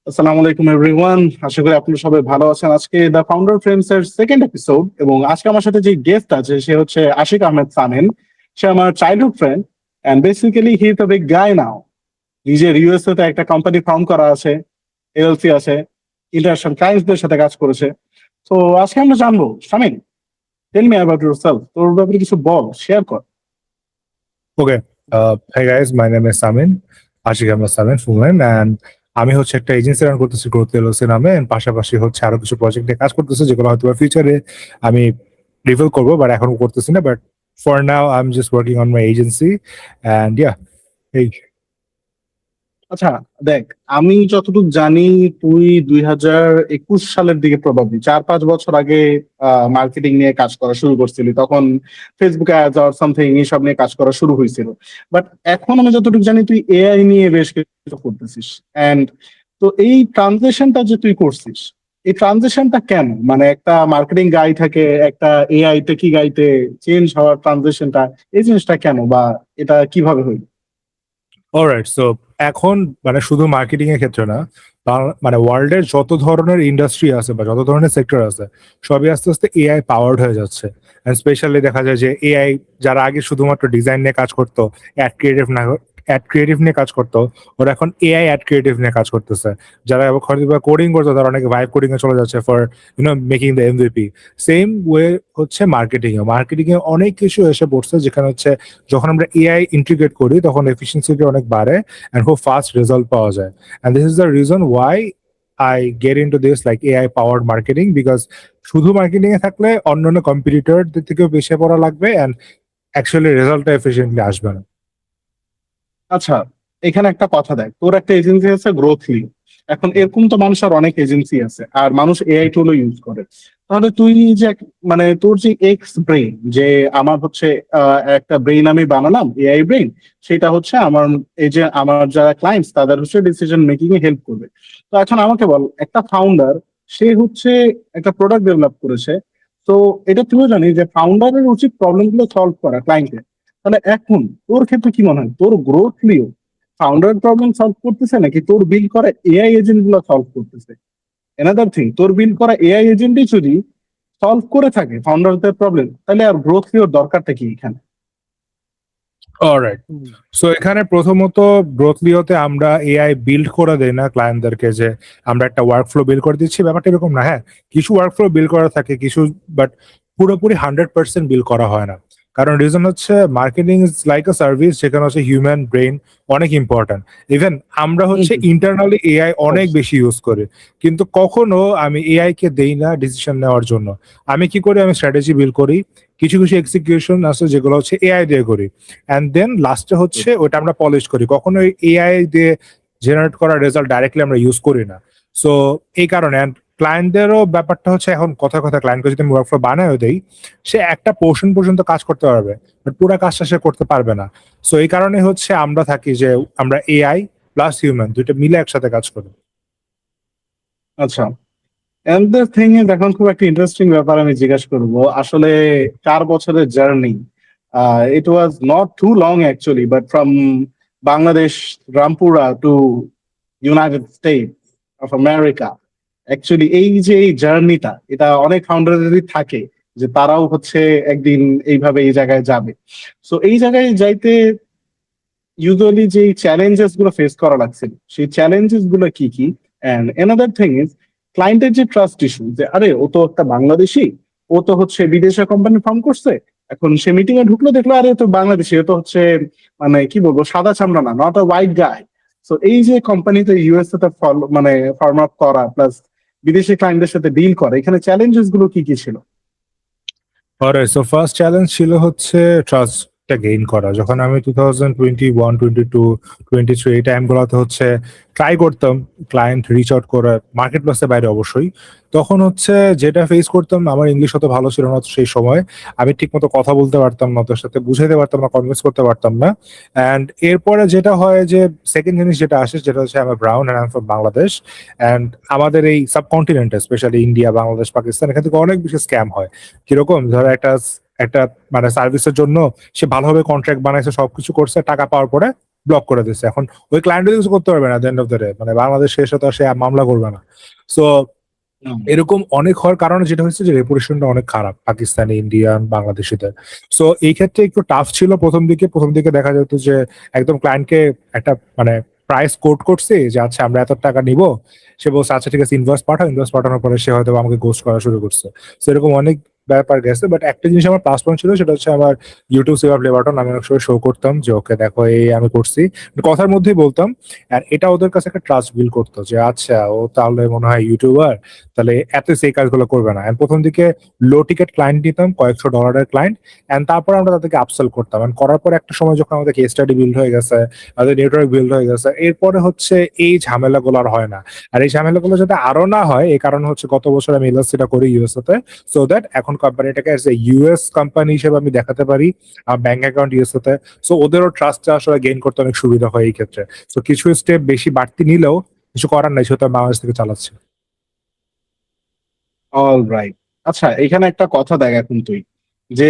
আসসালামু আলাইকুম এভরিওয়ান, আশা করি আপনারা সবাই ভালো আছেন। আজকে দ্য ফাউন্ডার ফ্রেন্ডস এর সেকেন্ড এপিসোড, এবং আজকে আমার সাথে যে গেস্ট আছে সে হচ্ছে আশিক আহমেদ সামিন। সে আমার childhood friend and basically he is the big guy now. নিজের ইউএসএ তে একটা কোম্পানি ফার্ম করা আছে, এলএলসি আছে, ইন্টারন্যাশনাল ক্লায়েন্টসদের সাথে কাজ করেছে। তো আজকে আমরা জানবো, Samin, tell me about yourself, তোর ব্যাপারে কিছু বল, শেয়ার কর। Okay. Hey guys, my name is Samin, Ashik Ahmed Samin, Fullman, and আমি হচ্ছে একটা এজেন্সি রান করতেছি গ্রোথ এলওসি নামে, and পাশাপাশি হচ্ছে আরো কিছু প্রজেক্ট নিয়ে কাজ করতেছি যেগুলো হয়তো ফিউচারে আমি রিভিল করবো, বাট এখন করতেছি না। But for now I am just working on my agency and yeah এই আচ্ছা, দেখ, আমি যতটুকু জানি তুই 2021 সালের দিকে প্রবাবলি 4-5 বছর আগে মার্কেটিং নিয়ে কাজ করা শুরু করছিলি। তখন ফেসবুক অ্যাডস আর সামথিং এইসব নিয়ে কাজ করা শুরু হয়েছিল। বাট এখন আমি যতটুকু জানি তুই এআই নিয়ে বেশ কিছু করতেছিস। এন্ড তো এই ট্রানজিশনটা যে তুই করছিস, এই ট্রানজিশনটা কেন, মানে একটা মার্কেটিং গাই থেকে একটা এআই টেকি গাইতে চেঞ্জ হওয়ার ট্রানজিশনটা, এই জিনিসটা কেন, বা এটা কিভাবে হইল? অলরাইট। সো এখন মানে শুধু মার্কেটিং এর ক্ষেত্রে না, মানে ওয়ার্ল্ডের যত ধরনের ইন্ডাস্ট্রি আছে বা যত ধরনের সেক্টর আছে সবই আস্তে আস্তে এআই পাওয়ার্ড হয়ে যাচ্ছে। এন্ড স্পেশালি দেখা যায় যে এআই যারা আগে শুধুমাত্র ডিজাইন নিয়ে কাজ করতো, অ্যাড ক্রিয়েটিভ নিয়ে কাজ করতো, ওরা এখন এআই অ্যাড ক্রিয়েটিভ নিয়ে কাজ করতেছে। যারা কোডিং করতো তারা অনেকে ভাইব কোডিং এ চলে যাচ্ছে for making the MVP. Same way হচ্ছে মার্কেটিং এ অনেক কিছু এসে পড়ছে, যেখানে হচ্ছে যখন আমরা এআই ইন্টিগ্রেট করি তখন এফিসিয়েন্সিটা অনেক বাড়ে and খুব ফাস্ট রেজাল্ট পাওয়া যায়। And this is the reason why I get into this like AI powered marketing, because শুধু মার্কেটিং এ থাকলে অন্যান্য কম্পিটিটরদের থেকেও বেশি পড়া লাগবে and actually রেজাল্টটা এফিশিয়েন্টলি আসবে না। আচ্ছা, এখানে একটা কথা, দেখ, তোর একটা এজেন্সি আছে গ্রোথলি। এখন এরকম তো মানুষ আর অনেক এজেন্সি আছে, আর মানুষ এআই টুলও ইউজ করে। তাহলে তুই যে মানে তোর যে এক্স ব্রেইন, যে আমার হচ্ছে একটা ব্রেইন আমি বানালাম, এআই ব্রেইন, সেটা হচ্ছে আমার এই যে আমার যারা ক্লায়েন্টস তাদের হচ্ছে ডিসিশন মেকিং এ হেল্প করবে। তো এখন আমাকে বল, একটা ফাউন্ডার, সে হচ্ছে একটা প্রোডাক্ট ডেভেলপ করেছে। তো এটা তুইও জানিস যে ফাউন্ডারের উচিত প্রবলেম গুলো সলভ করা ক্লায়েন্টের। তাহলে এখন তোর ক্ষেত্রে কি মনে হয়, তোর গ্রোথলিও ফাউন্ডার প্রবলেম সলভ করতেছে নাকি তোর বিল করা এআই এজেন্ট গুলো সলভ করতেছে? এনাদার থিং, তোর বিল করা এআই এজেন্টই যদি সলভ করে থাকে ফাউন্ডারদের প্রবলেম, তাহলে আর গ্রোথলিওর দরকারটা কি এখানে? অলরাইট। সো এখানে প্রথমত গ্রোথলিওতে আমরা এআই বিল্ড করে দেই না ক্লায়েন্টদেরকে, যে আমরা একটা ওয়ার্কফ্লো বিল্ড করে দিচ্ছি, ব্যাপারটা এরকম না। হ্যাঁ, কিছু ওয়ার্কফ্লো বিল্ড করা থাকে কিছু, বাট পুরোপুরি 100% বিল্ড করা হয় না। কারণ রিজন হচ্ছে marketing is like a service, যেখানে হচ্ছে হিউম্যান ব্রেইন অনেক ইম্পর্টেন্ট। ইভেন আমরা হচ্ছে ইন্টারনালি এআই অনেক বেশি ইউজ করি, কিন্তু কখনো আমি এআই কে দেই না ডিসিশন নেওয়ার জন্য। আমি কি করি, আমি স্ট্র্যাটেজি বিল্ড করি, কিছু কিছু এক্সিকিউশন আছে যেগুলো হচ্ছে এআই দিয়ে করি, অ্যান্ড দেন লাস্টে হচ্ছে ওটা আমরা পলিশ করি। কখনো এআই দিয়ে জেনারেট করা রেজাল্ট ডাইরেক্টলি আমরা ইউজ করি না। সো এই কারণে ক্লায়েন্টদেরও ব্যাপারটা হচ্ছে, এখন কথা কথা ক্লায়েন্টকে যদি আমি ওয়ার্কফ্লো বানায়ও দেই, সে একটা পোর্শন পর্যন্ত কাজ করতে পারবে, বাট পুরো কাজটা সে করতে পারবে না। সো এই কারণে হচ্ছে আমরা থাকি যে আমরা এআই প্লাস হিউম্যান দুইটা মিলে একসাথে কাজ করি। আচ্ছা, এন্ড দ্য থিং ইজ, এখন খুব একটা ইন্টারেস্টিং ব্যাপার আমি জিজ্ঞাসা করবো। আসলে 4 বছরের journey, it was not too long actually, but from Bangladesh, Rampura to United State of America. Actually এই যে এই জার্নিটা, এটা অনেক ফাউন্ডারেরই থাকে যে তারাও হচ্ছে একদিন এইভাবে এই জায়গায় যাবে। সো এই জায়গায় যাইতে ইউজুয়ালি যে চ্যালেঞ্জেস গুলো ফেস করা লাগছিল, সেই চ্যালেঞ্জেস গুলো কি কি? এন্ড এনাদার থিং ইজ ক্লায়েন্টের যে ট্রাস্ট ইস্যু, যে আরে ও তো একটা বাংলাদেশি, ও তো হচ্ছে বিদেশে কোম্পানি ফর্ম করছে, এখন সে মিটিং এ ঢুকলো, দেখলো আরে ও তো বাংলাদেশি, ও তো হচ্ছে মানে কি বলবো, সাদা চামড়া না, not a white guy. So এই যে কোম্পানিতে ইউএসএ তে মানে ফর্ম আপ করা প্লাস বিদেশি ক্লায়েন্টদের সাথে ডিল করা, এখানে চ্যালেঞ্জেস গুলো কি কি ছিল? অলরাইট। সো ফার্স্ট চ্যালেঞ্জ ছিল হচ্ছে ট্রাস্টটা গেইন করা। যখন আমি 2021, 22, 23 এই টাইমগুলোতে হচ্ছে ট্রাই করতাম ক্লায়েন্ট রিচ আউট করে মার্কেট প্লেসের বাইরে অবশ্যই, তখন হচ্ছে যেটা ফেস করতাম, আমার ইংলিশ অত ভালো ছিল না সেই সময়। আমি ঠিক মতো কথা বলতে পারতাম না, তোর সাথে বুঝাইতে পারতাম না, কনভিন্স করতে পারতাম না। অ্যান্ড এরপরে যেটা হয় যে সেকেন্ড জিনিস যেটা আসে, যেটা হচ্ছে আমি brown and I am from Bangladesh. And আমাদের এই সাবকন্টিনেন্টে স্পেশালি ইন্ডিয়া, বাংলাদেশ, পাকিস্তান, এখান থেকে অনেক বেশি স্ক্যাম হয়। কিরকম, ধরো একটা মানে সার্ভিসের জন্য সে ভালোভাবে কন্ট্রাক্ট বানাইছে, সবকিছু করছে, টাকা পাওয়ার পরে ব্লক করে দিচ্ছে। এখন ওই ক্লায়েন্ট কিছু করতে পারবে না এট এন্ড অফ দ্য ডে, মানে বাংলাদেশ শেষ হতে সে আর মামলা করবে না। সো এরকম অনেক হওয়ার কারণে যেটা হচ্ছে যে রেপুটেশনটা অনেক খারাপ পাকিস্তানি, ইন্ডিয়ান, বাংলাদেশিদের। সো এই ক্ষেত্রে একটু টাফ ছিল প্রথম দিকে দেখা যেত যে একদম ক্লায়েন্টকে একটা মানে প্রাইস কোট করছি যে আচ্ছা আমরা এত টাকা নিব, সে বলছে আচ্ছা ঠিক আছে ইনভয়েস পাঠানোর পরে সে হয়তো আমাকে গোস্ট করা শুরু করছে। তো এরকম অনেক ব্যাপার গেছে। বাট একটা জিনিস আমার প্লাস পয়েন্ট ছিল, সেটা হচ্ছে আমার ইউটিউব সেভ প্লে বাটন আমি অনেক সময় শো করতাম যে ওকে দেখো এই আমি করছি, কথার মধ্যেই বলতাম। আর এটা ওদের কাছে একটা ট্রাস্ট বিল্ড করতো যে আচ্ছা ও তাহলে মনে হয় ইউটিউবার, তাহলে এত সেই কাজগুলো করবে না। প্রথম দিকে লো টিকেট ক্লায়েন্ট নিতাম, কয়েকশো ডলারের ক্লায়েন্ট, এন্ড তারপর আমরা তাদেরকে আপসেল করতাম। এন্ড করার পর একটা সময় যখন আমাদের কেস স্টাডি বিল্ড হয়ে গেছে, আমাদের নেটওয়ার্ক বিল্ড হয়ে গেছে, এরপরে হচ্ছে এই ঝামেলাগুলো আর হয় না। আর এই ঝামেলাগুলো যাতে আরো না হয় এই কারণে হচ্ছে গত বছর আমি এলএলসিটা করি ইউএসএ তে, সো দ্যাট এখন কোম্পানিটাকে এজ এ ইউএস কোম্পানি হিসেবে আমি দেখাতে পারি, আমার ব্যাংক অ্যাকাউন্ট ইউএসএ তে। সো ওদেরও ট্রাস্টটা আসলে গেইন করতে অনেক সুবিধা হয় এই ক্ষেত্রে। তো কিছু স্টেপ বেশি বাড়তি নিলেও কিছু করার নাই, সেটা বাংলাদেশ থেকে চালাচ্ছে। All right. আচ্ছা, এখানে একটা কথা দেখ এখন তুই, যে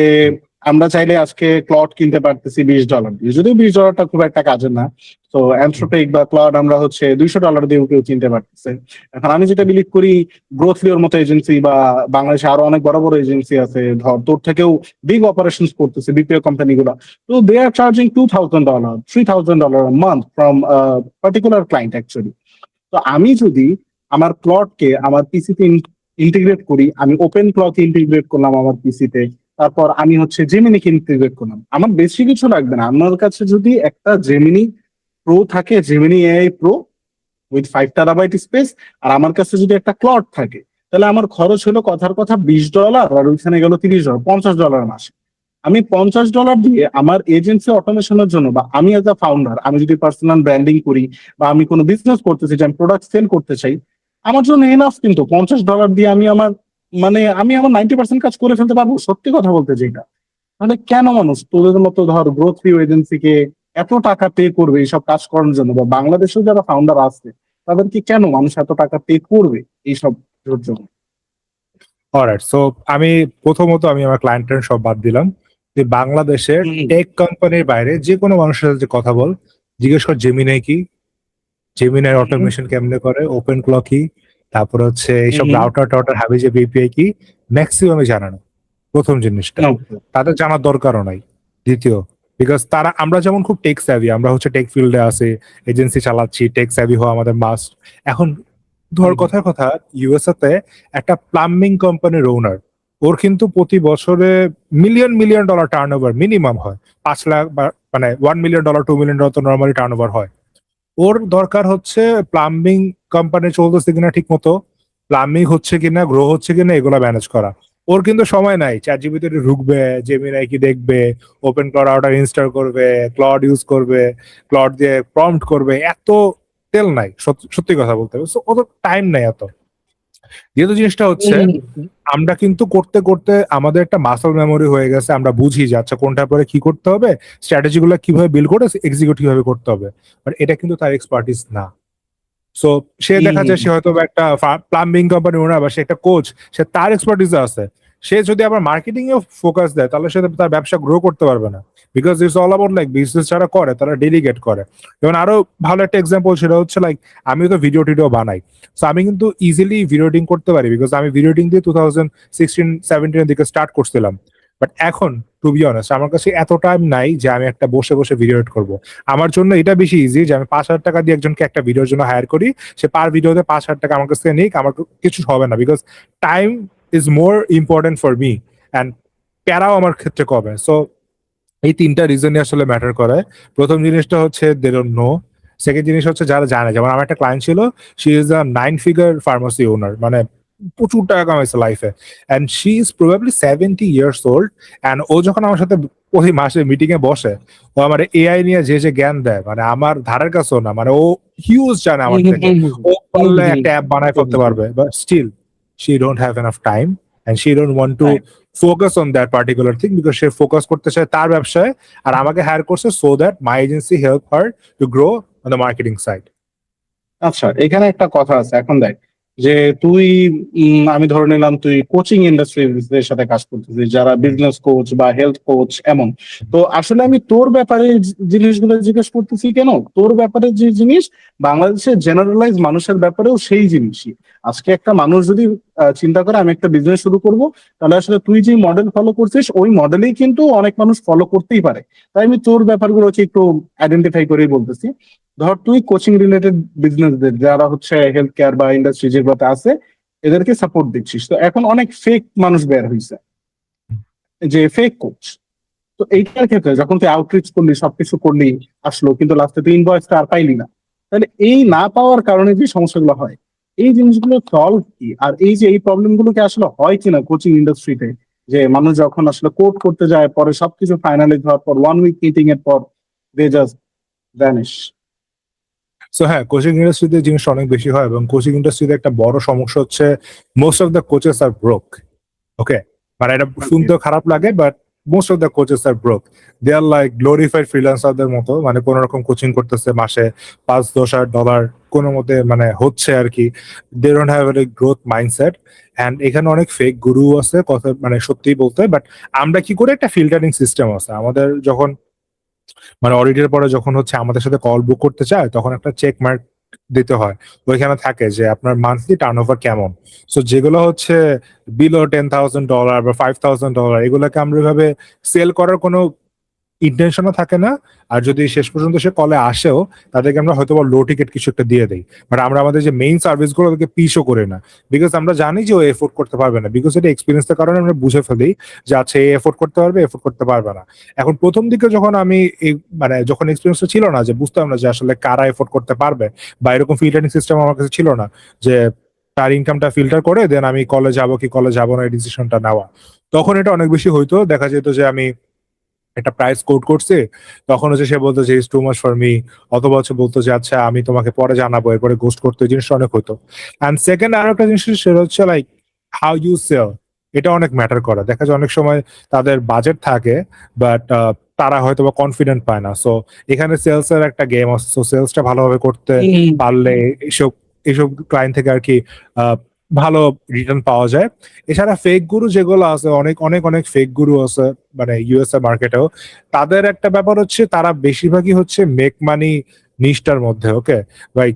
আমরা চাইলে আজকে ক্লড কিনতে পারতেছি $20 দিয়ে, যদিও $20টা খুব একটা কাজের না। তো অ্যানথ্রোপিক বা ক্লড আমরা হচ্ছে $200 দিয়েও কেউ কিনতে পারতেছে। এখন আমি যেটা বিলিভ করি, গ্রোথলিওর মতো এজেন্সি বা বাংলাদেশে আরো অনেক বড় বড় এজেন্সি আছে, ধর তোর থেকেও বিগ অপারেশন করতেছে বিপিও কোম্পানি গুলা, তো they are charging $2,000 $3,000 month from particular client actually. তো আমি যদি আমার ক্লডকে আমার পিসিতে ইন্টিগ্রেট করি, আমি ওপেন ক্লক ইন্টিগ্রেট করলাম আমার পিসিতে, তারপর আমি হচ্ছে জেমিনিকে ইন্টিগ্রেট করলাম, আমার বেশি কিছু লাগবে না। আমার কাছে যদি একটা জেমিনি প্রো থাকে, Gemini AI Pro with 5 TB space, আর আমার কাছে যদি একটা ক্লড থাকে, তাহলে আমার খরচ হলো কথার কথা $20, আর ওইখানে গেল $30, $50 মাসে। আমি $50 দিয়ে আমার এজেন্সি অটোমেশনের জন্য, বা আমি এজ আ ফাউন্ডার, আমি যদি পার্সোনাল ব্র্যান্ডিং করি বা আমি কোনো বিজনেস করতেছি যে আমি প্রোডাক্ট সেল করতে চাই, আমার জন্য এনাফ। কিন্তু $50 দিয়ে আমি আমার আমি আমার 90% কাজ করে ফেলতে পারবো, সত্যি কথা বলতে যেটা। মানে কেন মানুষ তোদের মতো ধর গ্রোথ ফ্রি এজেন্সিকে এত টাকা পে করবে এইসব কাজ করার জন্য, বা বাংলাদেশেও যারা ফাউন্ডার আছে তাদেরকে কেন মানুষ এত টাকা পে করবে এইসব জন্য? অলরাইট, সো আমি প্রথমত আমি আমার ক্লায়েন্টের সব বাদ দিলাম। যে বাংলাদেশের টেক কোম্পানির বাইরে যে কোনো মানুষের সাথে যে কথা বল, জিজ্ঞেস কর জেমিনাই কি, জেমিনাই অটোমেশন কেমনে করে, ওপেন ক্লক কি, তারপর হচ্ছে এইসব রাউটার হাবি যে বিপিআই কি, ম্যাক্সিমামে জানে না। প্রথম জিনিসটা তাদের জানার দরকারও নাই। দ্বিতীয়, বিকজ তারা আমরা যেমন খুব টেক স্যাভি, আমরা হচ্ছে টেক ফিল্ডে আছি, এজেন্সি চালাচ্ছি, টেক স্যাভি হওয়া আমাদের মাস্ট। এখন ধর কথার কথা, ইউএসএ তে একটা প্লাম্বিং কোম্পানির ওনার, ওর কিন্তু প্রতি বছরে million million dollar turn over minimum হয়। 5 লাখ বা মানে $1 মিলিয়ন $2 মিলিয়ন তো নর্মালি টার্ন ওভার হয়। ওর দরকার হচ্ছে প্লাম্বিং কোম্পানি চলতেছে কিনা ঠিক মতো, প্লাম্বিং হচ্ছে কিনা, গ্রো হচ্ছে কিনা, এগুলো ম্যানেজ করা। ওর কিন্তু সময় নাই চ্যাট জিপিটিতে ঢুকবে, জেমিনাই কি দেখবে, ওপেন ক্লড রাউটার ইনস্টল করবে, ক্লড ইউজ করবে, ক্লড দিয়ে প্রম্পট করবে, এত তেল নাই। সত্যি কথা বলতে হবে, অত টাইম নাই এত। যেহেতু জিনিসটা হচ্ছে আমরা কিন্তু করতে করতে আমাদের একটা মাসল মেমোরি হয়ে গেছে, আমরা বুঝি যে আচ্ছা কোনটার পরে কি করতে হবে, স্ট্র্যাটেজি গুলো কিভাবে বিল্ড করে এক্সিকিউট কিভাবে করতে হবে, বাট এটা কিন্তু তার এক্সপার্টিস না। সো সে দেখা যায় সে হয়তো একটা প্লাম্বিং কোম্পানি ওনার বা সে একটা কোচ, সে তার এক্সপার্টিস আছে, সে যদি আবার মার্কেটিং এ ফোকাস দেয় তাহলে সে তার ব্যবসা গ্রো করতে পারবে না। Because it's all about like business যারা করে তারা ডেলিগেট করে। যেমন আরো ভালো একটা এক্সাম্পল সেটা হচ্ছে লাইক আমিও তো ভিডিও টিডিও বানাই, সো আমি কিন্তু ইজিলি ভিডিও এডিটিং করতে পারি, বিকজ আমি ভিডিও এডিটিং দিয়ে 2016-17 দিকে স্টার্ট করছিলাম। বাট এখন টু বি অনেস্ট আমার কাছে এত টাইম নাই যে আমি একটা বসে বসে ভিডিও এডিট করবো। আমার জন্য এটা বেশি ইজি যে আমি $5,000 দিয়ে একজনকে একটা ভিডিওর জন্য হায়ার করি, সে পার ভিডিওতে $5,000 আমার কাছ থেকে নিক, আমার কিছু হবে না, because time is more important for me and প্যারাও আমার ক্ষেত্রে কমে। সো এই তিনটা রিজনই আসলে ম্যাটার করে। প্রথম জিনিসটা হচ্ছে দে ডোন্ট নো, সেকেন্ড জিনিস হচ্ছে যারা জানে। যেমন আমার একটা ক্লায়েন্ট ছিল, she is a 9 figure pharmacy owner, মানে প্রচুর টাকা কামাইছে লাইফে, and she is probably 70 years old। And ও যখন আমার সাথে প্রতি মাসে মিটিং এ বসে, ও আমার এআই নিয়ে যে যে জ্ঞান দেয়, মানে আমার ধারের কাছেও না, মানে ও হিউজ জানে আমার থেকে। ও পারলে একটা অ্যাপ বানায় ফেলতে পারবে, but still she don't have enough time and she don't want to focus on that particular thing, because সে ফোকাস করতে চায় তার ব্যবসায়, আর আমাকে হায়ার করছে so that my agency help her to grow on the marketing side. আচ্ছা, এখানে একটা কথা আছে। এখন দেখ, যে তুই আমি ধরে নিলাম তুই কোচিং ইন্ডাস্ট্রির সাথে কাজ করতেছিস, যারা বিজনেস কোচ বা হেলথ কোচ এমন। তো আসলে আমি তোর ব্যাপারে জিনিসগুলো জিজ্ঞেস করতেছি কেন, তোর ব্যাপারে যে জিনিস বাংলাদেশের জেনারেলাইজ মানুষের ব্যাপারেও সেই জিনিসই। আজকে একটা মানুষ যদি চিন্তা করে আমি একটা বিজনেস শুরু করব, তাহলে আসলে তুই যে মডেল ফলো করছিস ওই মডেলেই কিন্তু অনেক মানুষ ফলো করতেই পারে। তাই আমি তোর ব্যাপারগুলো হচ্ছে একটু আইডেন্টিফাই করেই বলতেছি। ধর তুই কোচিং রিলেটেড বিজনেসদের যারা হচ্ছে হেলথ কেয়ার বা ইন্ডাস্ট্রি যেগুলোতে আছে এদেরকে সাপোর্ট দিচ্ছিস, তো এখন অনেক ফেক মানুষ বের হয়েছে, যে ফেক কোচ। তো এইটার ক্ষেত্রে যখন তুই আউটরিচ করলি সবকিছু করলি, আসলো কিন্তু লাস্টে তুই ইনভয়েসটা আর পাইলি না, তাহলে এই না পাওয়ার কারণে যে সমস্যাগুলো হয় এই জিনিসগুলো সলভ কি? আর এই যে এই প্রবলেম গুলোকে আসলে হয় কিনা কোচিং ইন্ডাস্ট্রিতে, যে মানুষ যখন আসলে কোড করতে যায় পরে সবকিছু ফাইনালাইজ হওয়ার পর 1 উইক মিটিং এর পর দে জাস্ট ভ্যানিশ। সো হ্যাঁ, কোচিং ইন্ডাস্ট্রিতে জিনিসটা অনেক বেশি হয়, এবং কোচিং ইন্ডাস্ট্রিতে একটা বড় সমস্যা হচ্ছে most of the coaches are broke. Okay, মানে এটা শুনতেও খারাপ লাগে, but most of the coaches are broke. They are like glorified ফ্রিল্যান্সারদের মতো, মানে কোন রকম কোচিং করতেছে মাসে $5-10,000 কোনো মতে মানে হচ্ছে আর কি। They don't have a growth mindset. And এখানে অনেক ফেক গুরু আছে, কথা মানে সত্যি বলতে। বাট আমরা কি করে, একটা ফিল্টারিং সিস্টেম আছে আমাদের। যখন মানে অডিটের পরে যখন হচ্ছে আমাদের সাথে কল বুক করতে চায়, তখন একটা চেক মার্ক দিতে হয়। ওইখানে থাকে যে আপনার মান্থলি টার্ন ওভার কেমন। সো যেগুলো হচ্ছে বিলো $10,000 বা $5,000, এগুলোকে আমরা এভাবে সেল করার কোনো ইন্টেনশনও থাকে না। আর যদি শেষ পর্যন্ত সে কলে আসেও, তাদেরকে আমরা হয়তো বা লো টিকেট কিছু একটা দিয়ে দেই। বাট আমরা আমাদের যে মেইন সার্ভিস গুলো ওদেরকে পিছও করে না, বিকজ আমরা জানি যে ও এফোর্ড করতে পারবে না। বিকজ এটা এক্সপিরিয়েন্সের কারণে আমরা বুঝে ফেলি যে আচ্ছা এ এফোর্ড করতে পারবে, এফোর্ড করতে পারবে না। এখন প্রথম দিকে যখন আমি মানে যখন এক্সপিরিয়েন্সটা ছিল না, যে বুঝতাম না যে আসলে কারা এফোর্ড করতে পারবে, বা এরকম ফিল্টারিং সিস্টেম আমার কাছে ছিল না যে তার ইনকামটা ফিল্টার করে দেন আমি কলে যাব কি কলে যাব না এই ডিসিশনটা নেওয়া, তখন এটা অনেক বেশি হইতো। দেখা যেত যে আমি একটা প্রাইস কোড করছে, তখন হচ্ছে সে বলতো যে is too much for me, অথবা হচ্ছে বলতো যে আচ্ছা আমি তোমাকে পরে জানাবো, এরপরে গোস্ট করতে। এই জিনিসটা অনেক হতো। অ্যান্ড সেকেন্ড আরো একটা জিনিস সেটা হচ্ছে লাইক হাউ ইউ সেল। এটা অনেক ম্যাটার করে। দেখা যায় অনেক সময় তাদের বাজেট থাকে, বাট তারা হয়তো বা কনফিডেন্ট পায় না। সো এখানে সেলস এর একটা গেম আছে। সো সেলসটা ভালোভাবে করতে পারলে এইসব এইসব ক্লায়েন্ট থেকে আর কি আহ, ভালো রিটার্ন পাওয়া যায়। এছাড়া ফেক গুরু যেগুলো আছে, অনেক অনেক অনেক ফেক গুরু আছে মানে ইউএসএ মার্কেটেও। তাদের একটা ব্যাপার হচ্ছে তারা বেশিরভাগই হচ্ছে মেক মানি নিশটার মধ্যে। ওকে, লাইক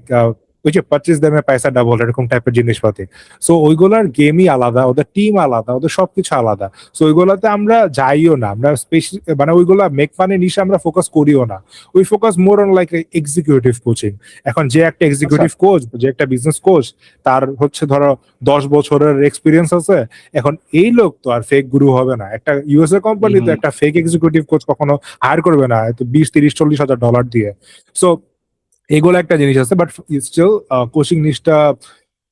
ওই যে 25 দিনে পয়সা ডাবল, এরকম টাইপের জিনিসপাতি। সো ওইগুলার গেমই আলাদা, ওদের টিম আলাদা, ওদের সবকিছু আলাদা। সো ওইগুলাতে আমরা যাইও না, আমরা মানে ওইগুলা মেক মানি নিশে আমরা ফোকাস করিও না। We focus more on like executive coaching. এখন যে একটা আচ্ছা। এক্সিকিউটিভ কোচ, যে একটা বিজনেস কোচ, তার হচ্ছে ধরো 10 বছরের এক্সপিরিয়েন্স আছে। এখন এই লোক তো আর ফেক গুরু হবে না। একটা ইউএসএ কোম্পানি তো একটা ফেক এক্সিকিউটিভ কোচ কখনো হায়ার করবে না, তো 20, 30, 40 হাজার ডলার দিয়ে। সো এগুলো একটা জিনিস আছে। বাট স্টিল কোচিং জিনিসটা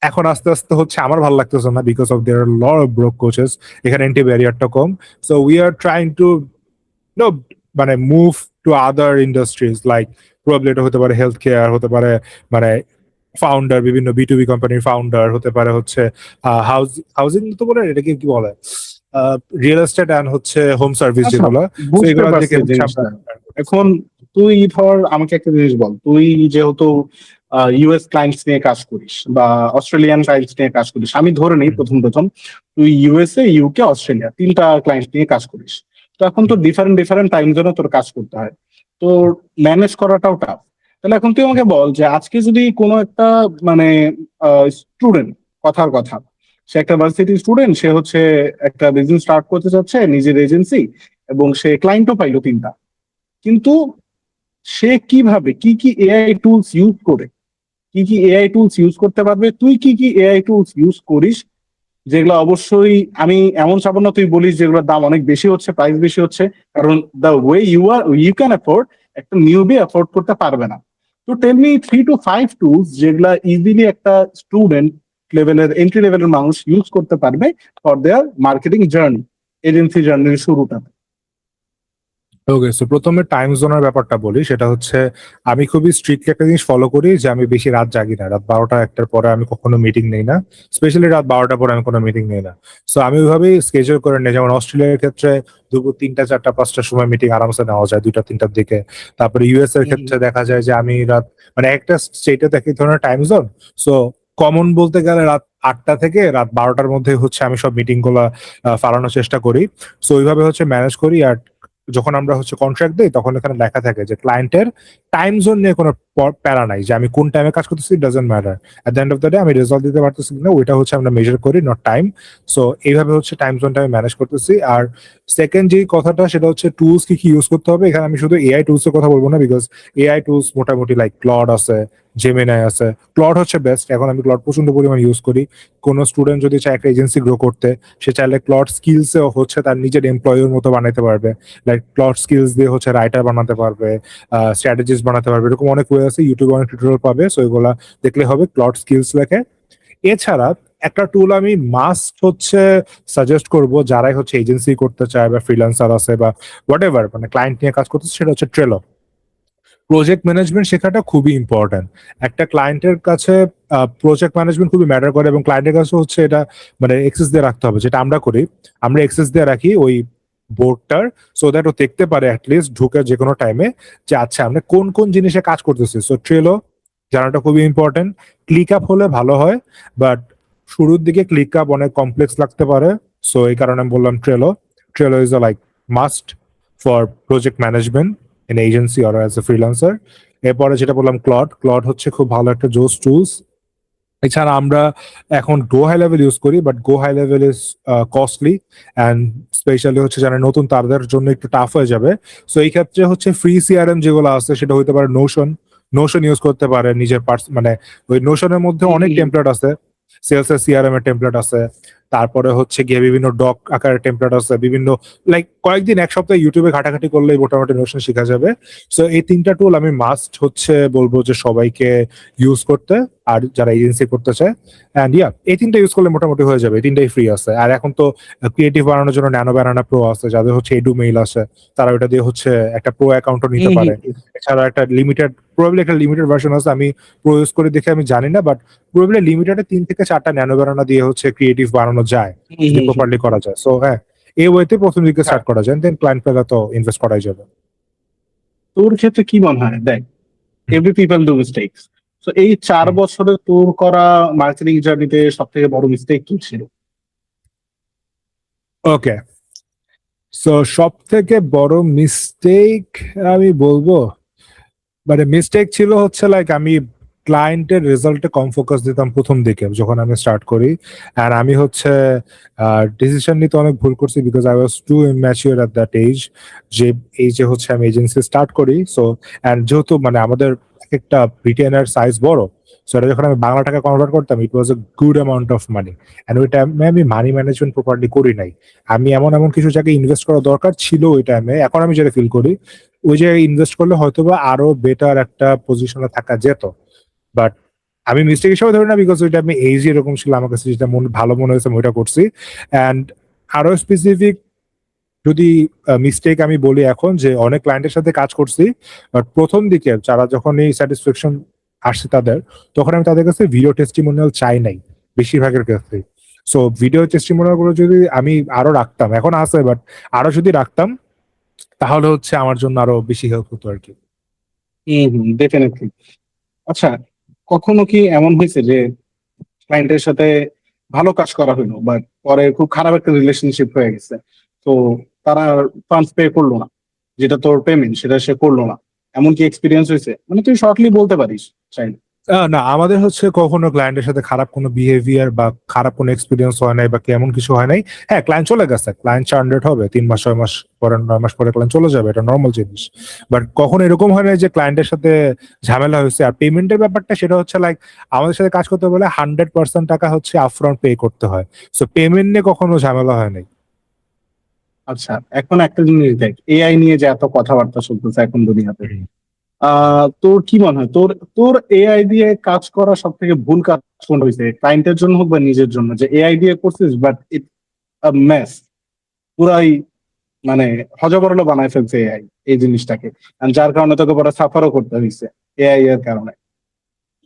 এখন আস্তে আস্তে হচ্ছে আমার ভালো লাগতেছে না, because of there lot of broke coaches. এখানে এন্ট্রি ব্যারিয়ারটা কম। So we are trying to no মানে move to other industries, like probably এটা হতে পারে হেলথ কেয়ার, হতে পারে মানে ফাউন্ডার, বিভিন্ন B2B কোম্পানির ফাউন্ডার, হতে পারে হচ্ছে হাউজিং তো বলে, এটাকে কি বলে, রিয়েল এস্টেট অ্যান্ড হচ্ছে হোম সার্ভিস আচ্ছা, যেগুলো। তো বুঝতে এগুলোর পারছি দিকে হচ্ছে আমরা জিনিসটা। এখন তুই ধর আমাকে একটা জিনিস বল, তুই যেহেতু ইউএস ক্লায়েন্টস নিয়ে কাজ করিস বা অস্ট্রেলিয়ান ক্লায়েন্টস নিয়ে কাজ করিস, আমি ধরে নিই হুম, প্রথম প্রথম তুই ইউএসএ, ইউকে, অস্ট্রেলিয়া তিনটা ক্লায়েন্ট নিয়ে কাজ করিস। তো এখন তো হুম, ডিফারেন্ট ডিফারেন্ট টাইম জোনে তোর কাজ করতে হয়, তোর ম্যানেজ করাটাও টাফ। তাহলে এখন তুই আমাকে বল যে আজকে যদি কোনো একটা মানে স্টুডেন্ট, কথার কথা, সে একটা ভার্সিটি স্টুডেন্ট, সে হচ্ছে একটা বিজনেস স্টার্ট করতে চাচ্ছে নিজের এজেন্সি, এবং সে ক্লায়েন্টও পাইলো তিনটা, কিন্তু সে কিভাবে কি কি এআই টুলস ইউজ করে, কি কি এআই টুলস ইউজ করতে পারবে, তুই কি কি এআই টুলস ইউজ করিস, যেগুলো অবশ্যই আমি এমন চাবো না তুই বলিস যেগুলোর দাম অনেক বেশি হচ্ছে, প্রাইস বেশি হচ্ছে, কারণ the way you can afford একটা নিউবি অ্যাফোর্ড করতে পারবে না। তো টেল মি 3 to 5 টুলস যেগুলা ইজিলি একটা স্টুডেন্ট লেভেলের, এন্ট্রি লেভেলের মানুষ ইউজ করতে পারবে for their marketing journey, agency জার্নির শুরুটা। ওকে। সো প্রথমে টাইম জোনের ব্যাপারটা বলি। সেটা হচ্ছে আমি খুবই স্ট্রিক্টলি একটা জিনিস ফলো করি, যে আমি বেশি রাত জাগি না। রাত 12টা 1টার পরে আমি কখনো মিটিং নেই না। স্পেশালি রাত 12টার পরে আমি কোনো মিটিং নেই না। সো আমি ওইভাবেই স্কেজুল করে নিই। যেমন অস্ট্রেলিয়ার ক্ষেত্রে দুপুর 3টা 4টা 5টার সময় মিটিং আরামসে নেওয়া যায়, 2টা 3টার দিকে। তারপরে ইউএস এর ক্ষেত্রে দেখা যায় যে আমি রাত মানে একটা স্টেটে এক এক ধরনের টাইম জোন। সো কমন বলতে গেলে রাত 8টা থেকে রাত 12টার মধ্যে হচ্ছে আমি সব মিটিং গুলা ফালানোর চেষ্টা করি। সো ওইভাবে হচ্ছে ম্যানেজ করি। আর যখন আমরা হচ্ছে কন্ট্রাক্ট দিই তখন এখানে লেখা থাকে যে ক্লায়েন্টের টাইম জোন নিয়ে কোনো প্যারা নাই, যে আমি কোন টাইমে কাজ করতেছি doesn't matter, at the end of the day আমি রেজাল্ট দিতে পারতেছি না ওইটা হচ্ছে আমরা মেজার করি, নট টাইম। সো এইভাবে হচ্ছে টাইম জোনটা আমি ম্যানেজ করতেছি। আর সেকেন্ড যেই কথাটা সেটা হচ্ছে টুলস কি কি ইউজ করতে হবে। এখানে আমি শুধু এআই টুলস এর কথা বলবো না, বিকজ এআই টুলস মোটামুটি লাইক ক্লড আছে, জেমিনাই আছে। ক্লড হচ্ছে বেস্ট, এখন আমি ক্লড প্রচন্ড পরিমাণ ইউজ করি। কোনো স্টুডেন্ট যদি চায় একটা এজেন্সি গ্রো করতে, সে চাইলে ক্লড স্কিলস এ হচ্ছে তার নিজের এমপ্লয়ের মতো বানাতে পারবে। লাইক ক্লড স্কিলস দিয়ে হচ্ছে রাইটার বানাতে পারবে, স্ট্র্যাটেজিস বানাতে পারবে, এরকম অনেক ওয়ে আছে। ইউটিউবে অনেক টিউটোরিয়াল পাবে, সো এগুলা দেখলে হবে ক্লড স্কিলস লেখে। এছাড়া একটা টুল আমি মাস্ট হচ্ছে সাজেস্ট করব যারাই হচ্ছে এজেন্সি করতে চায় বা ফ্রিল্যান্সার আছে বা হোয়াট এভার, মানে ক্লায়েন্ট নিয়ে কাজ করতেছে, সেটা হচ্ছে ট্রেলো। প্রজেক্ট ম্যানেজমেন্ট শেখাটা খুবই ইম্পর্টেন্ট। একটা ক্লায়েন্টের কাছে প্রজেক্ট ম্যানেজমেন্ট খুবই ম্যাটার করে, এবং ক্লায়েন্টের কাছে হচ্ছে এটা মানে এক্সেস দিয়ে রাখতে হবে, যেটা আমরা করি। আমরা এক্সেস দিয়ে রাখি ওই বোর্ডটার, সো দ্যাট ও দেখতে পারে অ্যাটলিস্ট ঢুকে যে কোনো টাইমে যে আচ্ছা আমরা কোন কোন জিনিসে কাজ করতেছি। সো ট্রেলো জানাটা খুবই ইম্পর্টেন্ট। ক্লিক আপ হলে ভালো হয়, বাট শুরুর দিকে ক্লিক আপ অনেক কমপ্লেক্স লাগতে পারে। সো এই কারণে আমি বললাম Trello. Trello is like must for project management in agency or as a freelancer. এরপরে যেটা বললাম ক্লড, ক্লড হচ্ছে খুব ভালো একটা জোস টুলস। এছাড়া আমরা এখন গো হাই লেভেল ইউজ করি, but go high level is costly and specially হচ্ছে যারা নতুন তাদের জন্য একটু টাফ হয়ে যাবে। সো এই ক্ষেত্রে হচ্ছে ফ্রি সিআরএম যেগুলো আছে সেটা হইতে পারে নোশন। নোশন ইউজ করতে পারে নিজের মানে ওই নোশনের মধ্যে অনেক টেমপ্লেট আছে, সেলস এর সিআরএম এর টেমপ্লেট আছে, তারপরে হচ্ছে গিয়ে বিভিন্ন ডক আকারের টেমপ্লেট আছে, বিভিন্ন লাইক কয়েকদিন এক সপ্তাহে ইউটিউবে ঘাটাঘাটি করলেই মোটামুটি নোশন শেখা যাবে। সো এই তিনটা টুল আমি মাস্ট হচ্ছে বলবো যে সবাইকে ইউজ করতে, আর যারা এজেন্সি করতে চায়। অ্যান্ড ইয়া, এই তিনটা ইউজ করলে মোটামুটি হয়ে যাবে, এই তিনটাই ফ্রি আছে। আর এখন তো ক্রিয়েটিভ বানানোর জন্য ন্যানো ব্যানানা প্রো আছে, যাদের হচ্ছে এডু মেইল আছে, তারা ওটা দিয়ে হচ্ছে একটা প্রো অ্যাকাউন্টও নিতে পারে। এছাড়া একটা লিমিটেড, প্রবাবলি একটা লিমিটেড ভার্সন আছে, আমি প্রো ইউজ করে দেখে আমি জানি না, বাট প্রবাবলি লিমিটেডে 3 থেকে 4টা ন্যানো ব্যানানা দিয়ে হচ্ছে ক্রিয়েটিভ বানানো যায় যদি প্রপারলি করা যায়। সো হ্যাঁ, এই ওয়েতে প্রথম দিকে স্টার্ট করা যায়, দেন ক্লায়েন্ট পেলে তো ইনভেস্ট করাই যাবে। তোর ক্ষেত্রে কি মনে হয়? দেখ, এভরি পিপল ডু মিস্টেকস। তো এই 4 বছরে তোর করা মার্কেটিং জার্নিতে সব থেকে বড় মিস্টেক কি ছিল? ওকে, সো সব থেকে বড় মিস্টেক আমি বলবো, মানে মিস্টেক ছিল হচ্ছে লাইক আমি ক্লায়েন্টের রেজাল্টে কম ফোকাস দিতাম প্রথম দিকে যখন আমি স্টার্ট করি। আর আমি হচ্ছে ডিসিশন নিতে অনেক ভুল করছি, because I was too immature at that age, যে এই যে হচ্ছে আমি এজেন্সি স্টার্ট করি। সো অ্যান্ড যেহেতু মানে আমাদের একটা রিটেনার সাইজ বড়, সো এটা যখন আমি বাংলা টাকা কনভার্ট করতাম it was a good amount of money, and ওই টাইমে আমি মানি ম্যানেজমেন্ট প্রপারলি করি নাই। আমি এমন এমন কিছু জায়গায় ইনভেস্ট করা দরকার ছিল ওই টাইমে, এখন আমি যেটা ফিল করি ওই জায়গায় ইনভেস্ট করলে হয়তোবা আরো বেটার একটা পজিশনে থাকা যেত। বাট আমি মিস্টেক হিসেবে ধরি না, বিকজ ওইটা আমি এইজ এরকম ছিল, আমার কাছে যেটা ভালো মনে হয়েছে আমি ওইটা করছি। অ্যান্ড আরো স্পেসিফিক যদি মিস্টেক আমি বলি এখন, যে অনেক ক্লায়েন্টের সাথে কাজ করছি, বাট প্রথম দিকে যারা যখন এই স্যাটিসফ্যাকশন আসছে তাদের, তখন আমি তাদের কাছে ভিডিও টেস্টিমোনিয়াল চাই নাই বেশিরভাগের ক্ষেত্রে। সো ভিডিও টেস্টিমোনিয়াল গুলো যদি আমি আরো রাখতাম, এখন আছে বাট আরো যদি রাখতাম, তাহলে হচ্ছে আমার জন্য আরো বেশি হেল্প হতো আর কি। ডেফিনেটলি। আচ্ছা, কখনো কি এমন হয়েছে যে ক্লায়েন্টের সাথে ভালো কাজ করা হলো, বাট পরে খুব খারাপ একটা রিলেশনশিপ হয়ে গেছে, তো তারা ফান্ডস পে করলো না, যেটা তোর পেমেন্ট সেটা সে করলো না, এমন কি এক্সপিরিয়েন্স হয়েছে? মানে তুই শর্টলি বলতে পারিস চাইলে। না, আমাদের হচ্ছে কখনো ক্লায়েন্টের সাথে খারাপ কোনো বিহেভিয়ার বা খারাপ কোনো এক্সপিরিয়েন্স হয় নাই বা কেমন কিছু হয় নাই। হ্যাঁ, ক্লায়েন্ট চলে গেছে, ক্লায়েন্ট চার্নডেড হবে 3 মাস 6 মাস পরে, 9 মাস পরে ক্লায়েন্ট চলে যাবে, এটা নর্মাল জিনিস। বাট কখনো এরকম হয় না যে ক্লায়েন্টের সাথে ঝামেলা হয়েছে। আর পেমেন্টের ব্যাপারটা সেটা হচ্ছে লাইক আমাদের সাথে কাজ করতে বলে 100% টাকা হচ্ছে আপফ্রন্ট পে করতে হয়। সো পেমেন্ট নিয়ে কখনো ঝামেলা হয় নাই। আচ্ছা, এখন একটা জিনিস দেখ, এআই নিয়ে যে এত কথাবার্তা চলতেছে এখন দুনিয়াতে, তোর কি মনে হয়, তোর তোর এআই দিয়ে কাজ করা সব থেকে ভুল কাজ কোনটা হয়েছে? ক্লায়েন্টের জন্য হোক বা নিজের জন্য, যে এআই দিয়ে করছিস বাট ইট মেস, পুরাই মানে হজবরল বানায় ফেলছে এআই এই জিনিসটাকে, and যার কারণে তোকে পরে সাফারও করতে হয়েছে এআই এর কারণে।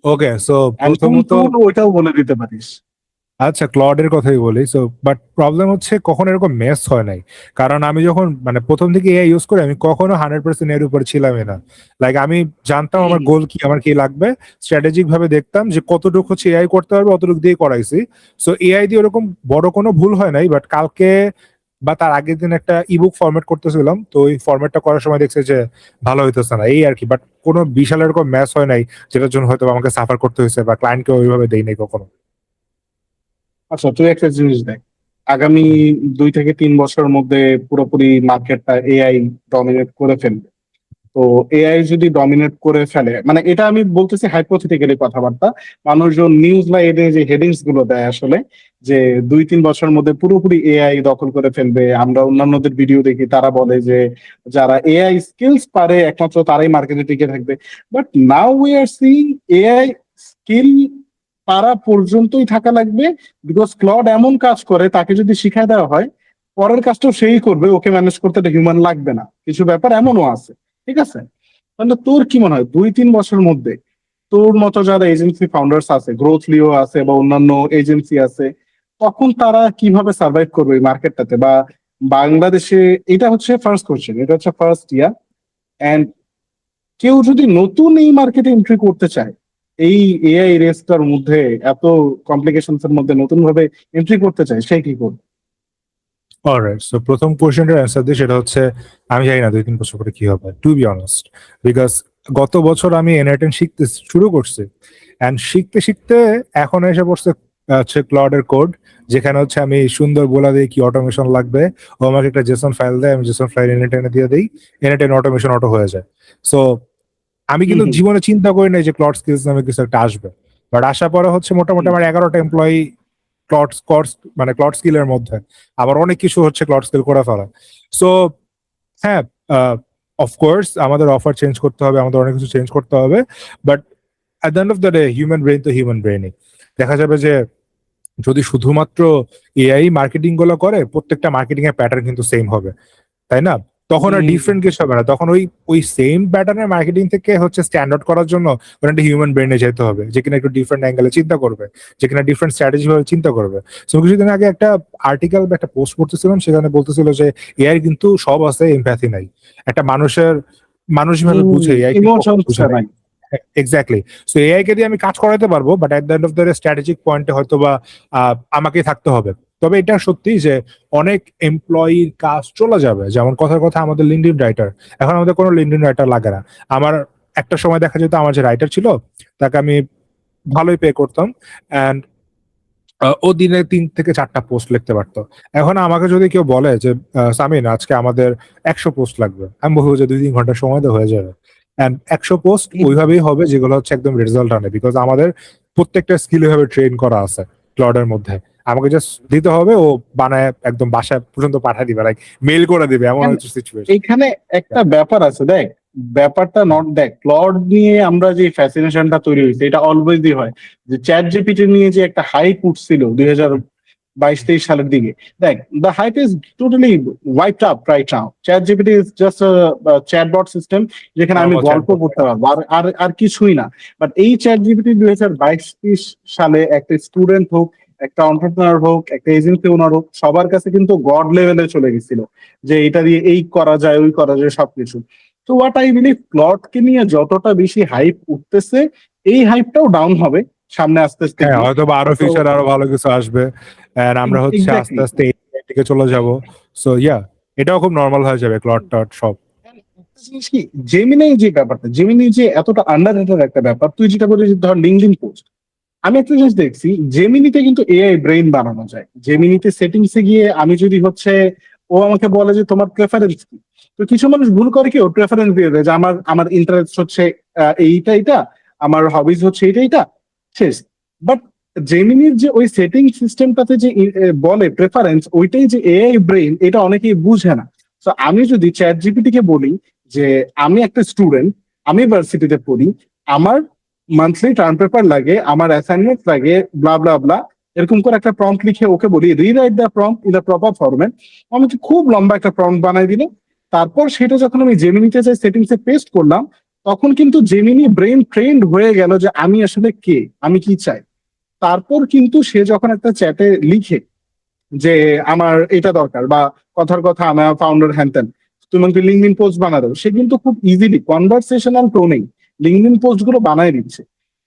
ওকে, সো And কোন প্রথমত tool ওইটাও বলে দিতে পারিস। আচ্ছা, ক্লডের কথাই বলি। সো বাট প্রবলেম হচ্ছে কখনো এরকম মেস হয় নাই। কারণ আমি যখন মানে প্রথম থেকে এআই ইউজ করি, আমি কখনো 100% এর উপর ছিলামই না। লাইক আমি জানতাম আমার হুম। গোল কি, আমার কি লাগবে, স্ট্র্যাটেজিক ভাবে দেখতাম যে কতটুকু হচ্ছে এআই করতে পারবে, অতটুকু দিয়ে করাইছি। সো এআই দিয়ে ওরকম বড় কোনো ভুল হয় নাই। বাট কালকে বা তার আগের দিন একটা ইবুক ফরম্যাট করতেছিলাম, তো ওই ফরম্যাটটা করার সময় দেখছে যে ভালো হইতেছে না, এই আর কি। বাট কোনো বিশাল এরকম ম্যাচ হয় নাই যেটার জন্য হয়তো আমাকে সাফার করতে হয়েছে বা ক্লায়েন্টকে ওইভাবে দেই নাই কখনো। আচ্ছা, তুই একটা জিনিস দেখ, আগামী 2 থেকে 3 বছরের মধ্যে পুরোপুরি মার্কেটটা এআই ডমিনেট করে ফেলবে। তো এআই যদি ডমিনেট করে ফেলে, মানে এটা আমি বলতেছি হাইপোথেটিক্যালি কথাবার্তা, মানুষজন নিউজ বা এদের যে হেডিংস গুলো দেয় আসলে, যে 2-3 বছরের মধ্যে পুরোপুরি এআই দখল করে ফেলবে। আমরা অন্যান্যদের ভিডিও দেখি, তারা বলে যে যারা এআই স্কিলস পারে একমাত্র তারাই মার্কেটে টিকে থাকবে। But now we are seeing AI skill পারা পর্যন্তই থাকা লাগবে, বিকজ ক্লড এমন কাজ করে, তাকে যদি শিখায় দেওয়া হয় পরের কাজটাও সেই করবে, ওকে ম্যানেজ করতে হিউম্যান লাগবে না। কিছু ব্যাপার এমনও আছে, ঠিক আছে? তাহলে তোর কি মনে হয় 2-3 বছরের মধ্যে তোর মতো যারা এজেন্সি ফাউন্ডার্স আছে, গ্রোথ লিও আছে বা অন্যান্য এজেন্সি আছে, তখন তারা কিভাবে সার্ভাইভ করবে এই মার্কেটটাতে? বা বাংলাদেশে, এটা হচ্ছে ফার্স্ট কোশ্চেন, এটা হচ্ছে ফার্স্ট ইয়ার, এন্ড কেউ যদি নতুন এই মার্কেটে এন্ট্রি করতে চায়, এই এআই রেসটার মধ্যে, এত কমপ্লিকেশনস এর মধ্যে নতুন ভাবে এন্ট্রি করতে চায়, সে কি করবে? অলরাইট, সো প্রথম কোয়েশ্চেনটার অ্যান্সার দিই, সেটা হচ্ছে আমি জানি না 2-3 বছর পরে কি হবে, টু বি অনেস্ট। বিকজ গত বছর আমি এনআইটেন শিখতে শুরু করছি, অ্যান্ড শিখতে শিখতে এখন এসে পড়ছে হচ্ছে ক্লডের কোড, যেখানে হচ্ছে আমি সুন্দর বলে দিই কি অটোমেশন লাগবে, ও আমাকে একটা জেসন ফাইল দেয়, আমি জেসন ফাইল এনআইটেনে দিয়ে দিই, এনআইটেন অটোমেশন অটো হয়ে যায়। সো আমি হুম, কিন্তু হুম। জীবনে চিন্তা করি নাই যে ক্লড স্কিলস নামে কিছু একটা আসবে। বাট আসার পরে হচ্ছে মোটামুটি হুম। আমার 11টা এমপ্লয়ি ক্লড কোর্স মানে ক্লড স্কিলের মধ্যে, আবার অনেক কিছু হচ্ছে ক্লড স্কিল করে ফেলা। সো হ্যাঁ, অফকোর্স আমাদের অফার চেঞ্জ করতে হবে, আমাদের অনেক কিছু চেঞ্জ করতে হবে। But at the end of the day human brain তো হিউম্যান ব্রেইনই। দেখা যাবে যে যদি শুধুমাত্র এআই মার্কেটিং গুলো করে, প্রত্যেকটা মার্কেটিং এর প্যাটার্ন কিন্তু সেম হবে, তাই না? তখন আর হুম। ডিফারেন্ট কিছু হবে না। তখন ওই ওই সেম প্যাটার্নের মার্কেটিং থেকে হচ্ছে স্ট্যান্ড আউট করার জন্য ওখানে একটা হিউম্যান ব্রেনে যেতে হবে, যে কিনা একটু ডিফারেন্ট অ্যাঙ্গেলে চিন্তা করবে, যে কিনা ডিফারেন্ট স্ট্র্যাটেজি ভাবে চিন্তা করবে। সো কিছুদিন আগে একটা আর্টিকেল বা একটা পোস্ট পড়তেছিলাম, সেখানে বলতেছিল যে এআই কিন্তু সব আছে, এমপ্যাথি নাই। একটা মানুষ ভাবে বুঝে, এআই কিন্তু কখনো ইমোশনস বুঝে নাই। নাই। এক্স্যাক্টলি। সো এআই কে দিয়ে আমি কাজ করাতে পারবো, but at the end of the strategic পয়েন্টে হয়তো বা আমাকেই থাকতে হবে। তবে এটা সত্যি যে অনেক এমপ্লয়ির কাজ চলে যাবে। যেমন কথার কথা আমাদের লিঙ্কডইন রাইটার, এখন আমাদের কোনো লিঙ্কডইন রাইটার লাগে না। আমার একটা সময় দেখা যেত আমার যে রাইটার ছিল তাকে আমি ভালোই পে করতাম, অ্যান্ড ও দিনে 3 থেকে 4টা পোস্ট লিখতে পারতো। এখন আমাকে যদি কেউ বলে যে সামিন আজকে আমাদের 100 পোস্ট লাগবে, আমি বলবো যে 2-3 ঘন্টা সময় তো হয়ে যাবে। অ্যান্ড 100 পোস্ট ওইভাবেই হবে যেগুলো হচ্ছে একদম রেজাল্ট আনে, বিকজ আমাদের প্রত্যেকটা স্কিল এভাবে ট্রেন করা আছে ক্লাউডের মধ্যে। আমাকে জাস্ট দিতে হবে, ও বানায় একদম বাসায় পর্যন্ত পাঠিয়ে দিবে, লাইক মেল করে দিবে, এমন And হচ্ছে সিচুয়েশন। এখানে একটা ব্যাপার আছে, দেখ, ব্যাপারটা নট দেখ ক্লড নিয়ে আমরা যে ফ্যাসিনেশনটা তৈরি হয়েছে, এটা অলওয়েজই হয়। যে চ্যাট জিপিটি নিয়ে যে একটা হাইপ উঠছিল 2022-23 সালের দিকে, দেখ, the hype is totally wiped up right now. Chat GPT is just chatbot system, যেখানে আমি নর্মাল গল্প চ্যাটবট। করতে পারবো, আর আর আর কিছুই না। বাট এই চ্যাট জিপিটি 2022-23 সালে একটা স্টুডেন্ট হোক, একটা এন্টারপ্রেনার হোক, একটা এজেন্সি ওনার হোক, সবার কাছে কিন্তু গড লেভেলে চলে গেছিল, যে এটা দিয়ে এই করা যায়, ওই করা যায়, সবকিছু। তো হোয়াট আই বিলিভ, প্লটকে নিয়ে যতটা বেশি হাইপ উঠতেছে, এই হাইপটাও ডাউন হবে সামনে আস্তে আস্তে হ্যাঁ, গিয়ে। হয়তো বা আরো তো ফিউচার আরো ভালো কিছু আসবে, and আমরা হচ্ছে আস্তে এক্স্যাক্টলি। আস্তে AI দিকে চলে যাব। সো ইয়া, এটাও খুব নর্মাল হয়ে যাবে ক্লড টড সব। একটা জিনিস কি, জেমিনাই যে ব্যাপারটা, জেমিনি যে এতটা আন্ডার একটা ব্যাপার, তুই যেটা বলি যে ধর লিঙ্কডইন পোস্ট, আমি একটা জিনিস দেখছি, জেমিনিতে কিন্তু এআই ব্রেইন বানানো যায়। জেমিনিতে সেটিংসে গিয়ে আমি যদি হচ্ছে, ও আমাকে বলে যে তোমার প্রেফারেন্স কি, তো কিছু মানুষ ভুল করে কি, ও প্রেফারেন্স দিয়ে দেয় যে আমার আমার ইন্টারেস্ট হচ্ছে এইটা এটা, আমার হবিজ হচ্ছে এইটা এটা, শেষ। বাট জেমিনির যে ওই সেটিং সিস্টেমটাতে যে বলে প্রেফারেন্স, ওইটাই যে এআই ব্রেইন, এটা অনেকেই বুঝে না। তো আমি যদি চ্যাট জিপিটি কে বলি যে আমি একটা স্টুডেন্ট, আমি ভার্সিটিতে পড়ি, আমার মান্থলি টার্ম পেপার লাগে, আমার অ্যাসাইনমেন্ট লাগে, ব্লা ব্লা ব্লা, এরকম করে একটা প্রম্পট লিখে ওকে বলি rewrite the prompt in the proper format, আমাকে খুব লম্বা একটা প্রম্পট বানাই দিল। তারপর সেটা যখন আমি জেমিনিতে যে সেটিংসে পেস্ট করলাম, তখন কিন্তু জেমিনি ব্রেন ট্রেন্ড হয়ে গেল যে আমি আসলে কে, আমি কি চাই। তারপর কিন্তু সে যখন একটা চ্যাটে লিখে যে আমার এটা দরকার বা কথার কথা আমার ফাউন্ডার হ্যানতেন, তুমি আমাকে লিঙ্কডিন পোস্ট বানা দাও, সে কিন্তু খুব ইজিলি কনভারসেশনাল টোনেই লিঙ্কডিন পোস্ট গুলো বানায় দিচ্ছে।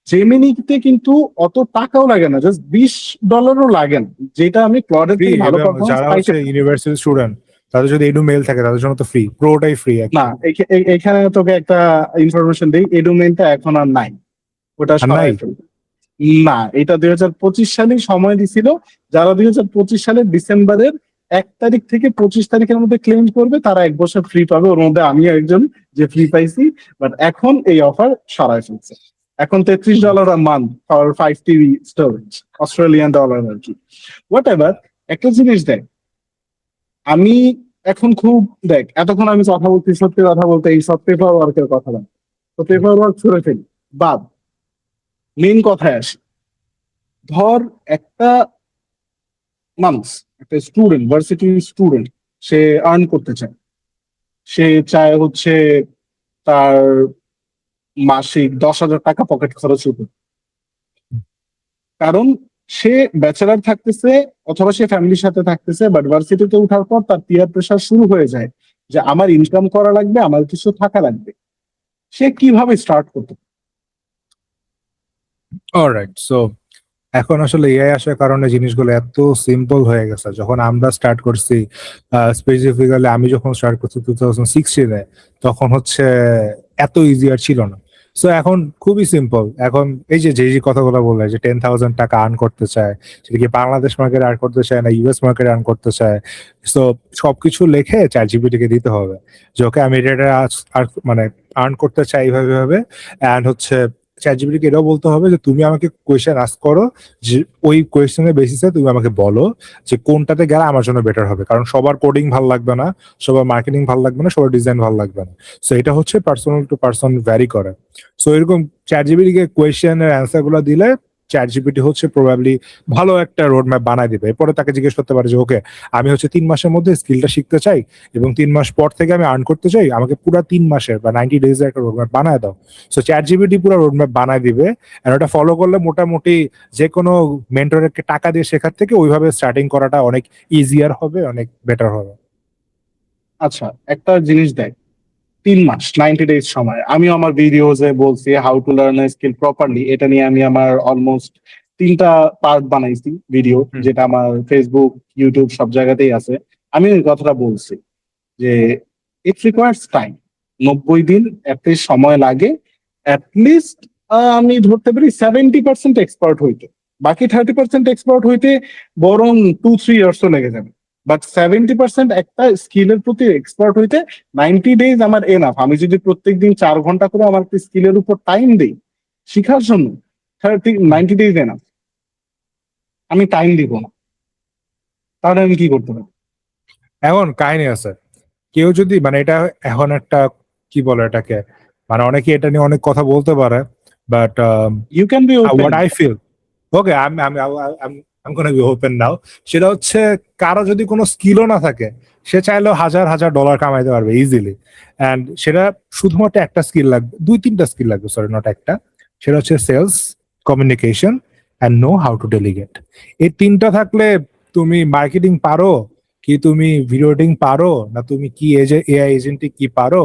জেমিনিতে কিন্তু অত টাকাও লাগে না, জাস্ট $20 লাগে না, যেটা আমি ক্লডের ফ্রি, থেকে ভালো এবং পারফরমেন্স যারা পাইতে হচ্ছে পারি। ইউনিভার্সিটি স্টুডেন্ট তাদের যদি এডু মেল থাকে তাদের জন্য তো ফ্রি, পুরোটাই ফ্রি না, অ্যাকচুয়ালি। এখানে তোকে একটা ইনফরমেশন দিই, এডুমেনটা এখন আর নাই, ওটা আর নাই? সরাই ফেলবে। না, এটা 2025 সালেই সময় দিছিল, যারা 2025 সালের ডিসেম্বরের 1 তারিখ থেকে 25 তারিখের মধ্যে ক্লেম করবে তারা 1 বছর ফ্রি পাবে, ওর মধ্যে আমিও একজন যে ফ্রি পাইছি। বাট এখন এই অফার সরাই ফেলছে, এখন $33 a month for 5 TB storage, Australian dollar আর কি। হোয়াট এভার, একটা জিনিস দেখ, আমি এখন খুব, দেখ এতক্ষণ আমি কথা বলতে সত্যি কথা বলতে এই সব পেপার ওয়ার্কের কথা বল, তো পেপার ওয়ার্ক ছুড়ে ফেলি বাদ, মেন কথায় আসি। ধর একটা মানুষ, একটা স্টুডেন্ট, ভার্সিটির স্টুডেন্ট, সে আর্ন করতে চায়, সে চায় হচ্ছে তার মাসিক $10,000 পকেট খরচ হতো, কারণ সে ব্যাচেলার থাকতেছে অথবা সে ফ্যামিলির সাথে থাকতেছে, বাট ভার্সিটিতে উঠার পর তার পিয়ার প্রেশার শুরু হয়ে যায় যে আমার ইনকাম করা লাগবে, আমার কিছু থাকা লাগবে। সে কিভাবে স্টার্ট করতে পারে? অলরাইট, সো এখন আসলে এআই আসার কারণে জিনিসগুলো এত সিম্পল হয়ে গেছে। যখন আমরা স্টার্ট করছি, স্পেসিফিক্যালি আমি যখন স্টার্ট করছি 2016-এ, তখন হচ্ছে এত ইজি আর ছিল না। সো এখন খুবই সিম্পল। এখন এই যে যে যে কথাগুলো বললে যে $10,000 আর্ন করতে চায়, সেটা কি বাংলাদেশ মার্কেটে আর্ন করতে চায় না ইউএস মার্কেটে আর্ন করতে চায়, সো সবকিছু লিখে চ্যাট জিপিটিকে দিতে হবে যে ওকে আমি এটা মানে আর্ন করতে চাই এইভাবে এইভাবে। অ্যান্ড হচ্ছে চ্যাট জিপিটিকে এটাও বলতে হবে যে তুমি আমাকে কোয়েশ্চেন আস্ক করো, যে ওই কোয়েশ্চেনের বেসিসে তুমি আমাকে বলো যে কোনটাতে গেলে আমার জন্য বেটার হবে, কারণ সবার কোডিং ভালো লাগবে না, সবার মার্কেটিং ভালো লাগবে না, সবার ডিজাইন ভালো লাগবে না। সো এটা হচ্ছে পার্সোনাল টু পার্সন ভ্যারি করে। সো এরকম চ্যাট জিপিটিকে কোয়েশ্চেনের অ্যান্সার গুলো দিলে চ্যাট জিপিটি হচ্ছে প্রবাবলি ভালো একটা রোড ম্যাপ বানায় দিবে। এরপরে তাকে জিজ্ঞেস করতে পারে যে ওকে আমি হচ্ছে 3 মাসের মধ্যে স্কিলটা শিখতে চাই এবং 3 মাস পর থেকে আমি আর্ন করতে চাই, আমাকে পুরো 3 মাসের বা 90 ডেজের একটা রোড ম্যাপ বানায় দাও। সো চ্যাট জিপিটি পুরো রোড ম্যাপ বানায় দিবে। আর ওটা ফলো করলে মোটামুটি যে কোনো মেন্টরকে টাকা দিয়ে শেখার থেকে ওইভাবে স্টার্টিং করাটা অনেক ইজিয়ার হবে, অনেক বেটার হবে। আচ্ছা, একটা জিনিস দেখ, 3 মাস 90 ডেজ সময়, আমিও আমার ভিডিওজে বলছি how to learn skill properly, এটা নিয়ে আমি আমার অলমোস্ট 3টা পার্ট বানাইছি ভিডিও, হুম। যেটা আমার ফেসবুক ইউটিউব সব জায়গাতেই আছে। আমি ওই কথাটা বলছি যে ইট রিকোয়ার্স টাইম, 90 দিন অ্যাটলিস্ট সময় লাগে, অ্যাটলিস্ট আমি ধরতে পারি 70% এক্সপার্ট হইতে, বাকি 30% এক্সপার্ট হইতে বরং 2-3 ইয়ার্সও লেগে যাবে। বাট 70% একটা স্কিলের প্রতি এক্সপার্ট হইতে 90 ডেজ আমার এনাফ। আমি যদি প্রত্যেকদিন 4 ঘন্টা করে আমার একটা স্কিলের উপর টাইম দিই শিখার জন্য, 90 ডেজ এনাফ। আমি টাইম দিব না, তাহলে আমি কি করতে পারি? এখন কাহিনী আছে, কেউ যদি মানে এটা এখন একটা কি বলে এটাকে, মানে অনেকে এটা নিয়ে অনেক কথা বলতে পারে, but you can be open. What I feel, okay আমি আমি আমি গোনা বি ওপেন নাও, সেটা হচ্ছে কারো যদি কোনো স্কিলও না থাকে, সে চাইলেও হাজার হাজার ডলার কামাইতে পারবে ইজিলি। অ্যান্ড সেটা শুধুমাত্র একটা স্কিল লাগবে, 2-3টা স্কিল লাগবে, সরি নট একটা। সেটা হচ্ছে sales, communication and know how to delegate. এই 3টা থাকলে তুমি মার্কেটিং পারো কি, তুমি ভিডিও এডিটিং পারো না, তুমি কি এআই এজেন্টিক কি পারো,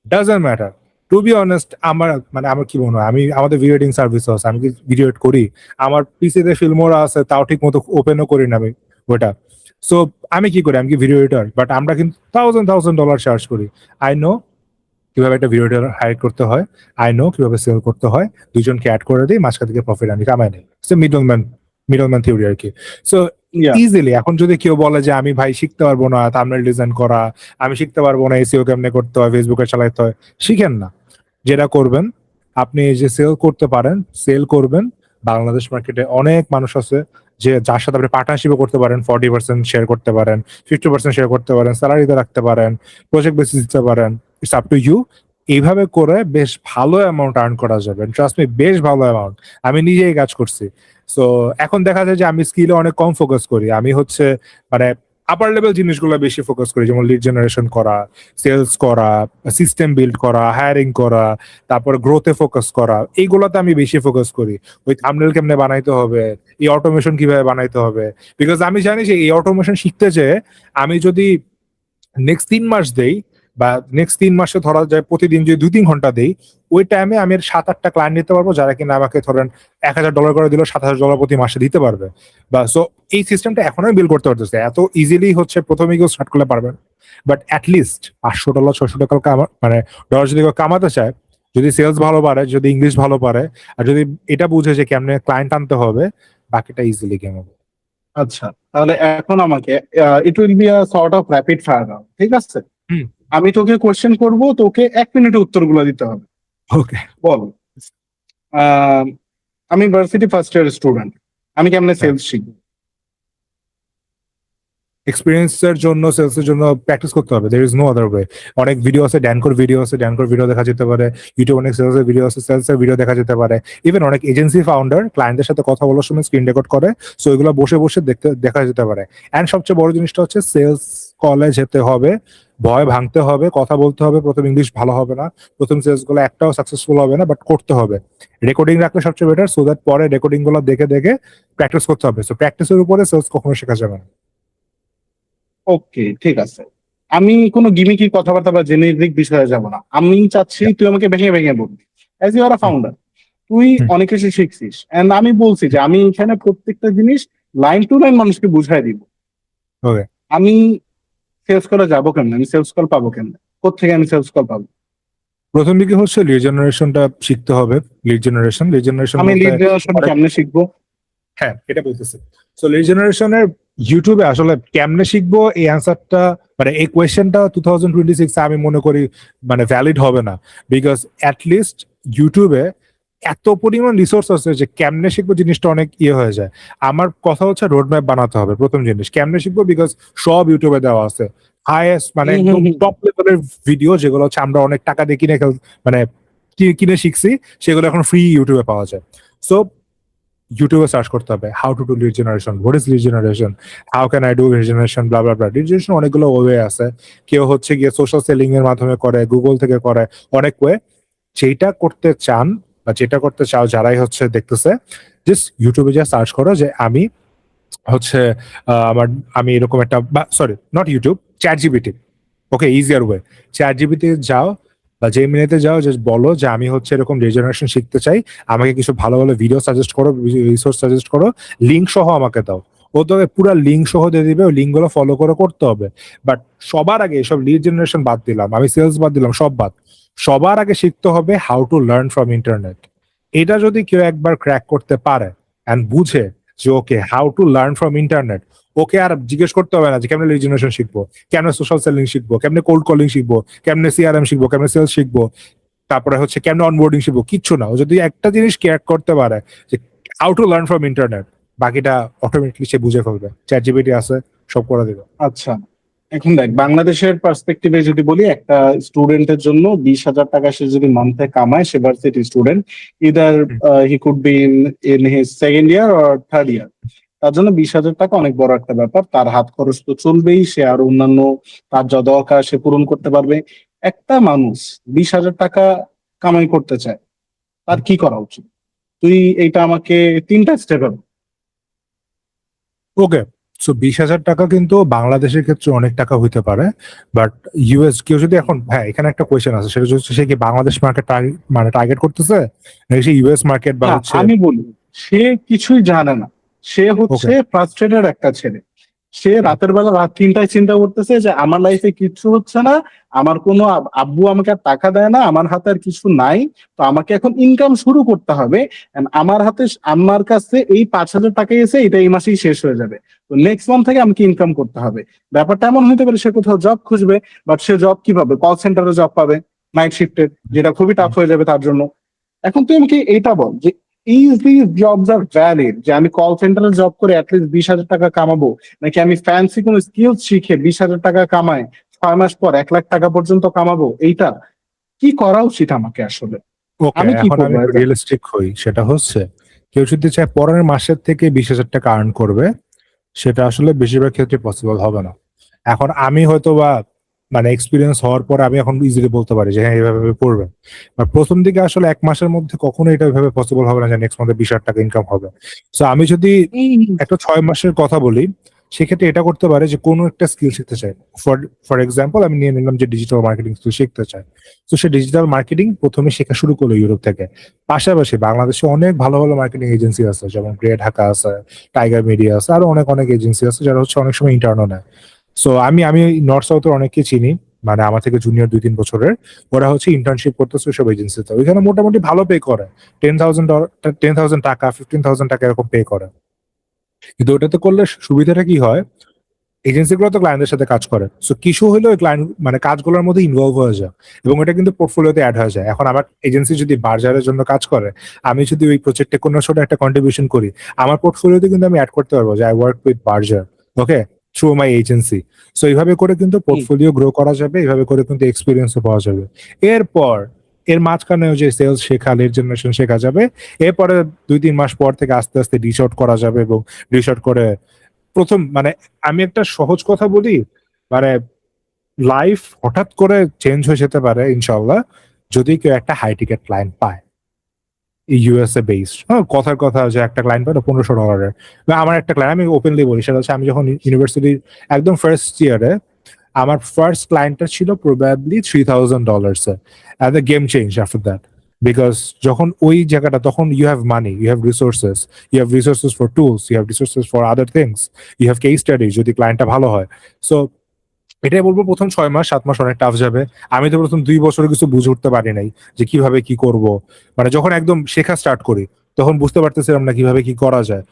doesn't matter. To be honest, আমার মানে আমার কি মনে হয়, আমি আমাদের ভিডিও এডিটিং সার্ভিস আছে, আমি কি ভিডিও এডিট করি, আমার পিসিতে ফিল্মোরা আছে, তাও ঠিক মতো ওপেনও করি না আমি ওটা। সো আমি কি করি, আমি কি ভিডিও এডিটর, বাট আমরা কিন্তু $1,000 চার্জ করি। আই নো কিভাবে একটা ভিডিও এডিটর হায়ার করতে হয়, আই নো কিভাবে সেল করতে হয়, দুজনকে অ্যাড করে দিই, মাঝখান থেকে প্রফিট আমি কামাই নেই। মিডলম্যান থিওরি আর কি। So Yeah. ইজিলি এখন যদি কেউ বলে যে আমি ভাই শিখতে পারবো না থাম্বনেল ডিজাইন করা, আমি শিখতে পারবো না এসইও কেমনে করতে হয়, ফেসবুকে চালাতে হয়, শিখেন না। যেটা করবেন, আপনি যে সেল করতে পারেন সেল করবেন। বাংলাদেশ মার্কেটে অনেক মানুষ আছে যে যার সাথে আপনি পার্টনারশিপও করতে পারেন, 40% শেয়ার করতে পারেন, 50% শেয়ার করতে পারেন, স্যালারিতে রাখতে পারেন, প্রজেক্ট বেসিস দিতে পারেন, ইটস আপ টু ইউ। এইভাবে করে বেশ ভালো অ্যামাউন্ট আর্ন করা যাবে, ট্রাস্ট মি, বেশ ভালো অ্যামাউন্ট। আমি নিজেই কাজ করছি। সো এখন দেখা যায় যে আমি স্কিলে অনেক কম ফোকাস করি, আমি হচ্ছে মানে আপার লেভেল জিনিসগুলো বেশি ফোকাস করি, যেমন লিড জেনারেশন করা, সেলস করা, সিস্টেম বিল্ড করা, হায়ারিং করা, তারপর গ্রোথে ফোকাস করা, এইগুলোতে আমি বেশি ফোকাস করি। ওই থাম্বনেল কেমনে বানাইতে হবে, এই অটোমেশন কিভাবে বানাইতে হবে, বিকজ আমি জানি যে এই অটোমেশন শিখতে যে আমি যদি নেক্সট 3 মাস দেই, বা নেক্সট 3 মাসে ধরা যায় প্রতিদিন যদি 2-3 ঘন্টা দেই, ওই টাইমে আমি 7-8টা ক্লায়েন্ট নিতে পারবো, যারা কিনা আমাকে ধরেন $1,000 করে দিল, $7,000 প্রতি মাসে দিতে পারবে। বা সো এই সিস্টেমটা এখন আমি বিল্ড করতে পারতেছি। এত ইজিলি হচ্ছে প্রথমে কেউ স্টার্ট করলে পারবে, বাট অ্যাটলিস্ট $500 $600 মানে ডলার যদি কেউ কামাতে চায়, যদি সেলস ভালো পারে, যদি ইংলিশ ভালো পারে, আর যদি এটা বুঝে যে কেমনে ক্লায়েন্ট আনতে হবে, বাকিটা ইজিলি কেমন। আচ্ছা, তাহলে এখন আমাকে it will be a sort of rapid fire round, ঠিক আছে? হুম। আমি তোকে কোশ্চেন করব, তোকে 1 মিনিটে উত্তরগুলো দিতে হবে। ওকে। বল। আমি ভার্সিটি ফার্স্ট ইয়ার স্টুডেন্ট, আমি কেমনে সেলস শিখবো? এক্সপিরিয়েন্সের জন্য, সেলসের জন্য প্র্যাকটিস করতে হবে। There is no other way. অনেক ভিডিও আছে, ড্যানকোর ভিডিও আছে, ড্যানকোর ভিডিও দেখা যেতে পারে। ইউটিউব অনেক সেলসের ভিডিও আছে, সেলসের ভিডিও দেখা যেতে পারে। ইভেন অনেক এজেন্সি ফাউন্ডার ক্লায়েন্টের সাথে কথা বলার সময় স্ক্রিন রেকর্ড করে, সো এগুলো বসে বসে দেখা যেতে পারে। অ্যান্ড সবচেয়ে বড় জিনিসটা হচ্ছে সেলস কলে যেতে হবে, ভয় ভাঙতে হবে, কথা বলতে হবে। প্রথম ইংলিশ ভালো হবে না, প্রথম সেলস গুলো একটাও সাকসেসফুল হবে না, বাট করতে হবে। রেকর্ডিং রাখলে সবচেয়ে বেটার, সো দ্যাট পরে রেকর্ডিং গুলো দেখে দেখে প্র্যাকটিস করতে হবে। সো প্র্যাকটিসের উপরে সেলস কখনো শেখা যাবে না। ওকে, ঠিক আছে। আমি কোনো গিমিকি কথাবার্তা বা জেনেরিক বিষয়ে যাব না। আমি চাচ্ছি তুই আমাকে ভেঙে ভেঙে বলবি। As you are a founder, তুই হুম। অনেক কিছু শিখছিস, এন্ড আমি বলছি যে আমি এখানে প্রত্যেকটা জিনিস লাইন টু লাইন মানুষকে বুঝাই দিব। ওকে। আমি সেলস কলে যাবো কেমনে? আমি সেলস কল পাবো কেমনে? কোথেকে আমি সেলস কল পাবো? প্রথম দিকে হচ্ছে লিড জেনারেশনটা শিখতে হবে। লিড জেনারেশন আমি বলতে লিড জেনারেশন কেমনে শিখবো? হ্যাঁ, এটা বলতেছি। সো লিড জেনারেশনের ইউটিউবে আসলে কেমনে শিখবো, এই অ্যান্সারটা মানে এই কোয়েশ্চেনটা 2026 আমি মনে করি মানে ভ্যালিড হবে না, বিকজ অ্যাটলিস্ট ইউটিউবে এত পরিমাণ রিসোর্স আছে যে কেমনে শিখবো জিনিসটা অনেক হয়ে যায়। আমার কথা হচ্ছে রোড ম্যাপ বানাতে হবে। প্রথম জিনিস কেমনে শিখবো, বিকজ সব ইউটিউবে দেওয়া আছে, হাইয়েস্ট মানে হুম, একদম হুম, হুম। টপ লেভেলের ভিডিও, যেগুলো হচ্ছে আমরা অনেক টাকা দিয়ে কিনে মানে কিনে শিখছি, সেগুলো এখন ফ্রি ইউটিউবে পাওয়া যায়। সো ইউটিউবে সার্চ করতে হবে how to do lead generation, what is lead generation, how can I do lead generation, blah blah blah. Lead generation অনেকগুলো ওয়ে আছে। কেউ হচ্ছে গিয়ে সোশ্যাল সেলিং এর মাধ্যমে করে, গুগল থেকে করে, অনেক ওয়ে। যেটা করতে চান বা যেটা করতে চাও, যারাই হচ্ছে দেখতেছে, জাস্ট ইউটিউবে যা সার্চ করো যে আমি হচ্ছে আমি এরকম একটা, sorry not YouTube, chat GPT. Okay, easier way, chat GPT যাও বা জেমিনিতে যাও, জাস্ট বলো যে আমি হচ্ছে এরকম রিজেনারেশন শিখতে চাই, আমাকে কিছু ভালো ভালো ভিডিও সাজেস্ট করো, রিসোর্স সাজেস্ট করো, লিঙ্ক সহ আমাকে দাও। ও তোকে পুরো লিঙ্ক সহ দিয়ে দিবে, ওই লিঙ্ক গুলো ফলো করে করতে হবে। বাট সবার আগে এসব লিড জেনারেশন বাদ দিলাম, আমি সেলস বাদ দিলাম, সব বাদ। সবার আগে শিখতে হবে how to learn from internet. এটা যদি কেউ একবার ক্র্যাক করতে পারে অ্যান্ড বুঝে যে okay how to learn from internet, okay আর জিজ্ঞেস করতে হবে না যে কেমনে লিড জেনারেশন শিখবো, কেমনে সোশ্যাল সেলিং শিখবো, কেমনে কোল্ড কলিং শিখবো, কেমনে সিআরএম শিখবো, কেমনে সেলস শিখবো, তারপরে হচ্ছে কেমনে অনবোর্ডিং শিখবো, কিচ্ছু না। ও যদি একটা জিনিস ক্র্যাক করতে পারে যে how to learn from internet, বাকিটা অটোমেটিকলি সে বুঝে ফেলবে। চ্যাট জিপিটি আছে, সব করে দিবে। আচ্ছা, এখন দেখ, বাংলাদেশের পার্সপেক্টিভে যদি বলি, একটা স্টুডেন্টের জন্য 20,000 টাকা সে যদি মান্থে কামায়, সে varsity student, either he could be in his second year or third year, তার জন্য 20,000 টাকা অনেক বড় একটা ব্যাপার। তার হাত খরচ তো চলবেই, সে আর অন্যান্য তার যা দরকার সে পূরণ করতে পারবে। একটা মানুষ 20,000 টাকা কামাই করতে চায়, তার কি করা উচিত? তুই এইটা আমাকে 3টা স্টেপে। ওকে, সো 20,000 টাকা কিন্তু বাংলাদেশের ক্ষেত্রে অনেক টাকা হইতে পারে, বাট ইউএস কেউ যদি এখন, হ্যাঁ এখানে একটা কোয়েশ্চেন আছে, সেটা হচ্ছে সে কি বাংলাদেশ মার্কেট মানে টার্গেট করতেছে, নাকি সে ইউএস মার্কেট বা না, হচ্ছে। আমি বলি, সে কিছুই জানে না, সে হচ্ছে ওকে। ফ্রাস্ট্রেটেড একটা ছেলে। সে রাতের বেলা রাত 3টায় চিন্তা করতেছে যে আমার লাইফে কিচ্ছু হচ্ছে না, আমার কোনো আব্বু আমাকে আর টাকা দেয় না, আমার হাতে আর কিছু নাই, তো আমাকে এখন ইনকাম শুরু করতে হবে। And আমার হাতে, আমার কাছে এই 5,000 টাকা এসে এটা এই মাসেই শেষ হয়ে যাবে, তো নেক্সট মান্থ থেকে আমাকে ইনকাম করতে হবে। ব্যাপারটা এমন হতে পারে সে কোথাও জব খুঁজবে, বাট সে জব কি পাবে? কল সেন্টারে জব পাবে, নাইট শিফটের, যেটা খুবই টাফ হয়ে যাবে তার জন্য। এখন তুই আমাকে এটা বল যে ইজি জবস আর ভ্যালিড, যে আমি কল সেন্টারে জব করে অ্যাটলিস্ট 20,000 টাকা কামাবো, নাকি আমি ফ্যান্সি কোনো স্কিলস শিখে 20,000 টাকা কামাই 6 মাস পর 1,00,000 টাকা পর্যন্ত কামাবো? এইটা কি করা উচিত আমাকে আসলে? ওকে, আমি কি এখন আমি করবো? একটু রিয়েলিস্টিক হই। সেটা হচ্ছে কেউ যদি চায় পরের মাসের থেকে 20,000 টাকা আর্ন করবে, সেটা আসলে বেশিরভাগ ক্ষেত্রে পসিবল হবে না। এখন আমি হয়তো বা মানে এক্সপিরিয়েন্স হওয়ার পরে আমি এখন ইজিলি বলতে পারি যে হ্যাঁ এইভাবে করবেন, আর প্রথম দিকে আসলে 1 মাসের মধ্যে কখনো এটা ওইভাবে পসিবল হবে না যে নেক্সট মান্থে 20,000 টাকা ইনকাম হবে। সো আমি যদি একটা 6 মাসের কথা বলি, সেক্ষেত্রে এটা করতে পারে যে কোনো একটা স্কিল শিখতে চাই। ফর ফর এক্সাম্পল আমি নিয়ে নিলাম যে ডিজিটাল মার্কেটিং স্কিল শিখতে চাই। তো সে ডিজিটাল মার্কেটিং প্রথমে শেখা শুরু করলো ইউরোপ থেকে। পাশাপাশি বাংলাদেশে অনেক ভালো ভালো মার্কেটিং এজেন্সি আছে, যেমন গ্রে ঢাকা আছে, টাইগার মিডিয়া আছে, আরো অনেক অনেক এজেন্সি আছে যারা হচ্ছে অনেক সময় ইন্টার্নও নেয়। সো আমি নর্থ সাউথের অনেককে চিনি, মানে আমার থেকে জুনিয়র 2-3 বছরের। ওরা হচ্ছে ইন্টার্নশিপ করতেছে ওইসব এজেন্সিতে, ওইখানে মোটামুটি ভালো পে করে। $10,000, 10,000 টাকা, 15,000 টাকা এরকম পে করে। কিন্তু ওটাতে করলে সুবিধাটা কি হয়, এজেন্সিগুলো তো ক্লায়েন্টের সাথে কাজ করে, সো কিছু হলেও ক্লায়েন্ট মানে কাজগুলোর মধ্যে ইনভলভ হয়ে যায় এবং এটা কিন্তু পোর্টফোলিওতে অ্যাড হয়ে যায়। এখন আমার এজেন্সি যদি বার্জারের জন্য কাজ করে, আমি যদি ওই প্রজেক্টে কোনো ছোট একটা কন্ট্রিবিউশন করি, আমার পোর্টফোলিওতে কিন্তু আমি অ্যাড করতে পারবো যে I work with Berger, okay, through my agency. So এইভাবে করে কিন্তু পোর্টফোলিও গ্রো করা যাবে, এইভাবে করে কিন্তু এক্সপিরিয়েন্সও পাওয়া যাবে। এরপর এর মাঝখানেও যে সেলস শেখা, লিড জেনারেশন শেখা যাবে। এরপরে 2-3 মাস পর থেকে আস্তে আস্তে রিচ আউট করা যাবে এবং রিচ আউট করে প্রথম মানে আমি একটা সহজ কথা বলি, মানে লাইফ হঠাৎ করে চেঞ্জ হয়ে যেতে পারে ইনশাল্লাহ যদি কেউ একটা হাই টিকেট ক্লায়েন্ট পায়, ইউএসএ বেসড। হ্যাঁ, কথার কথা যে একটা ক্লায়েন্ট পায় $1,500। আমার একটা ক্লায়েন্ট, আমি ওপেনলি বলি, সেটা হচ্ছে আমি যখন ইউনিভার্সিটির একদম ফার্স্ট ইয়ারে, আমার ফার্স্ট ক্লায়েন্টটা ছিল probably $3,000 and the game change after that. Because যখন ওই জায়গাটা, তখন you have money, you have resources for tools, you have resources for other things, you have case study যদি ক্লায়েন্টটা ভালো হয়। সো এটাই বলবো, প্রথম 6 মাস 7 মাস অনেক টাফ যাবে। আমি তো প্রথম 2 বছরে কিছু বুঝে উঠতে পারি নাই যে কিভাবে কি করব। মানে যখন একদম শেখা স্টার্ট করি তখন বুঝতে পারতেছিলাম না কিভাবে কি করা যায়।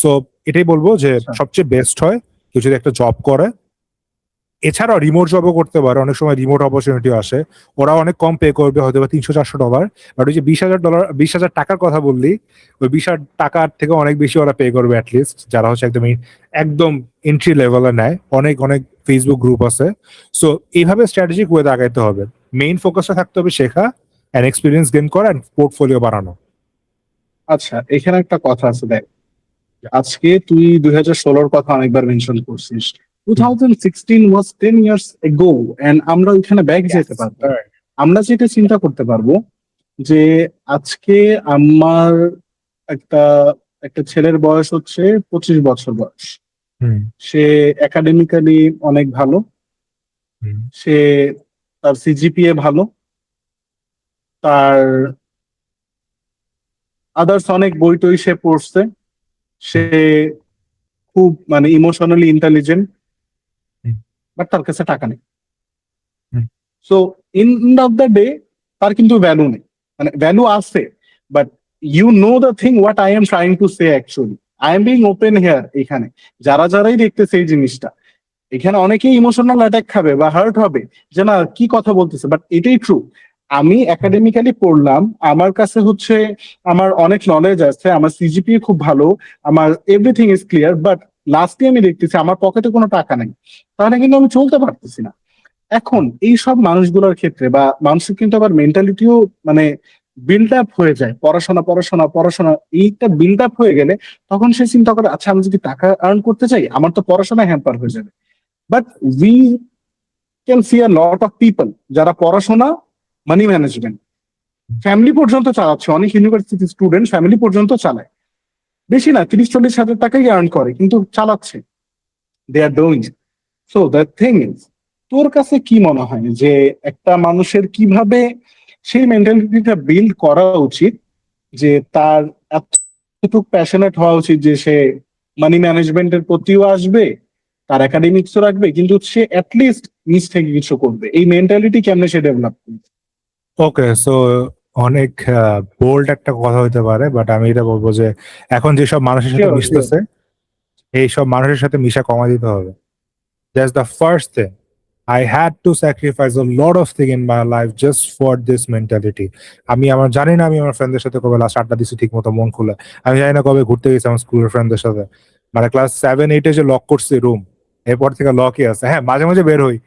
সো এটাই বলবো যে আচ্ছা। সবচেয়ে বেস্ট হয় কেউ যদি একটা জব করে। এছাড়াও রিমোট জবও করতে পারে, অনেক সময় রিমোট অপরচুনিটি আসে। ওরা অনেক কম পে করবে, হয়তো বা $300-400। বাট ওই যে $20,000 টাকার কথা বললি, ওই 20,000 টাকার থেকে অনেক বেশি ওরা পে করবে অ্যাটলিস্ট, যারা হচ্ছে একদম এন্ট্রি লেভেলে নেয়। অনেক অনেক ফেসবুক গ্রুপ আছে। সো এইভাবে স্ট্র্যাটেজিক ওয়েতে আগাইতে হবে। মেইন ফোকাসটা থাকতে হবে শেখা, অ্যান্ড এক্সপিরিয়েন্স গেইন করা, অ্যান্ড পোর্টফোলিও বাড়ানো। আচ্ছা, এখানে একটা কথা আছে, দেখ, আজকে তুই 2016-র কথা অনেকবার মেনশন করছিস। 2016 ওয়াজ 10 years ago, এন্ড আমরা ওইখানে ব্যাক যেতে পারবো। আমরা যেটা চিন্তা করতে পারবো যে আজকে আমার একটা একটা ছেলের বয়স হচ্ছে 25 বছর বয়স। হুম, সে একাডেমিক্যালি অনেক ভালো, হুম, সে তার সিজিপিএ ভালো, তার আদার্স অনেক বই টই সে পড়ছে, সে হুম, খুব মানে ইমোশনালি ইন্টেলিজেন্ট, হুম, বাট তার কাছে টাকা নেই। Hmm, so end of the day তার কিন্তু ভ্যালু নেই, মানে ভ্যালু আছে, but you know the thing what I am trying to say actually. I am being open here. এখানে যারাই দেখতেছে এই জিনিসটা, এখানে অনেকেই ইমোশনাল অ্যাটাক খাবে বা হার্ট হবে যে না কি কথা বলতেছে, বাট এটাই ট্রু। আমি একাডেমিক্যালি পড়লাম, আমার কাছে হচ্ছে আমার অনেক নলেজ আছে, আমার সিজিপিএ খুব ভালো, আমার এভরিথিং ইজ ক্লিয়ার, বাট লাস্টে আমি দেখতেছি আমার পকেটে কোনো টাকা নেই, তাহলে কিন্তু আমি চলতে পারতেছি না। এখন এই সব মানুষগুলোর ক্ষেত্রে বা মানুষের কিন্তু আবার মেন্টালিটিও মানে বিল্ড আপ হয়ে যায়, পড়াশোনা পড়াশোনা পড়াশোনা, এইটা বিল্ড আপ হয়ে গেলে তখন সে চিন্তা করে আচ্ছা আমি যদি টাকা আর্ন করতে চাই আমার তো পড়াশোনা হ্যাম্পার হয়ে যাবে। But we can see a lot of people যারা পড়াশোনা, মানি ম্যানেজমেন্ট, ফ্যামিলি পর্যন্ত চালাচ্ছে। অনেক ইউনিভার্সিটি স্টুডেন্ট ফ্যামিলি পর্যন্ত চালায়, বেশি না 30-40 হাজার টাকাই আর্ন করে কিন্তু চালাচ্ছে, they are doing. So the thing is, তোর কাছে কি মনে হয় যে একটা মানুষের কিভাবে সেই মেন্টালিটিটা বিল্ড করা উচিত যে তার এতটুকু প্যাশনেট হওয়া উচিত যে সে মানি ম্যানেজমেন্টের প্রতিও আসবে, তার একাডেমিক্সও রাখবে, কিন্তু সে অ্যাটলিস্ট নিজ থেকে কিছু করবে? এই মেন্টালিটি কেমনে সে ডেভেলপ করবে? ওকে। সো অনেক বোল্ড একটা কথা হইতে পারে, বাট আমি এটা বলবো যে এখন যেসব মানুষের সাথে শিওর শিওর। মিশতেছে, এইসব মানুষের সাথে মিশা কমাই দিতে হবে। That's the first thing. I had to sacrifice a lot of things in my life just for this mentality. আমি জানি না আমি আমার ফ্রেন্ডদের সাথে কবে লাস্ট আড্ডা দিচ্ছি ঠিক মতো মন খুলে। আমি জানি না কবে ঘুরতে গেছি আমার স্কুলের ফ্রেন্ডদের সাথে। মানে ক্লাস 7-8 যে লক করছি রুম, এরপর থেকে লকই আছে। হ্যাঁ, মাঝে মাঝে বের হই,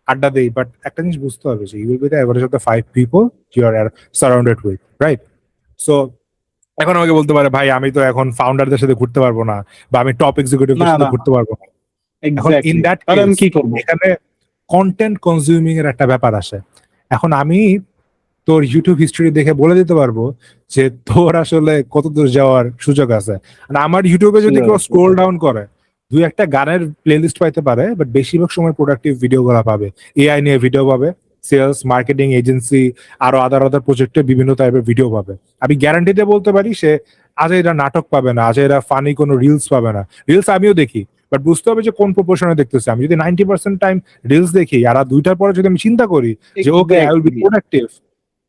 আড্ডা দেই, বাট একটা জিনিস বুঝতে হবে যে you will be the average of the 5 people you are surrounded with, right? So এখন আমাকে বলতে পারে ভাই আমি তো এখন ফাউন্ডারদের সাথে ঘুরতে পারবো না, বা আমি টপ এক্সিকিউটিভদের না সাথে না, ঘুরতে পারবো না। এখন ইন এক্স্যাক্টলি, দ্যাট তাহলে কেস আমি কি করবো? এখানে কন্টেন্ট কনজিউমিং এর একটা ব্যাপার আসে। এখন আমি তোর ইউটিউব হিস্ট্রি দেখে বলে দিতে পারবো যে তোর আসলে কত দূর যাওয়ার সুযোগ আছে। আর আমার ইউটিউবে যদি সুযোগ কেউ আছে। স্ক্রোল ডাউন করে দুই একটা গানের প্লেলিস্ট পাইতে পারে, বাট বেশিরভাগ সময় প্রোডাক্টিভ ভিডিও গুলা পাবে, এআই নিয়ে ভিডিও পাবে, সেলস মার্কেটিং এজেন্সি আরো আদার আদার প্রজেক্টে বিভিন্ন টাইপের ভিডিও পাবে। আমি গ্যারান্টি দিয়ে বলতে পারি সে আজ এরা নাটক পাবে না, আজ এরা ফানি কোনো রিলস পাবে না। রিলস আমিও দেখি, বাট বুঝতে হবে যে কোন প্রপোর্শনে দেখতেছে। আমি যদি 90% টাইম রিলস দেখি আর রাত 2টার পরে যদি আমি চিন্তা করি যে okay I will be exactly. Productive,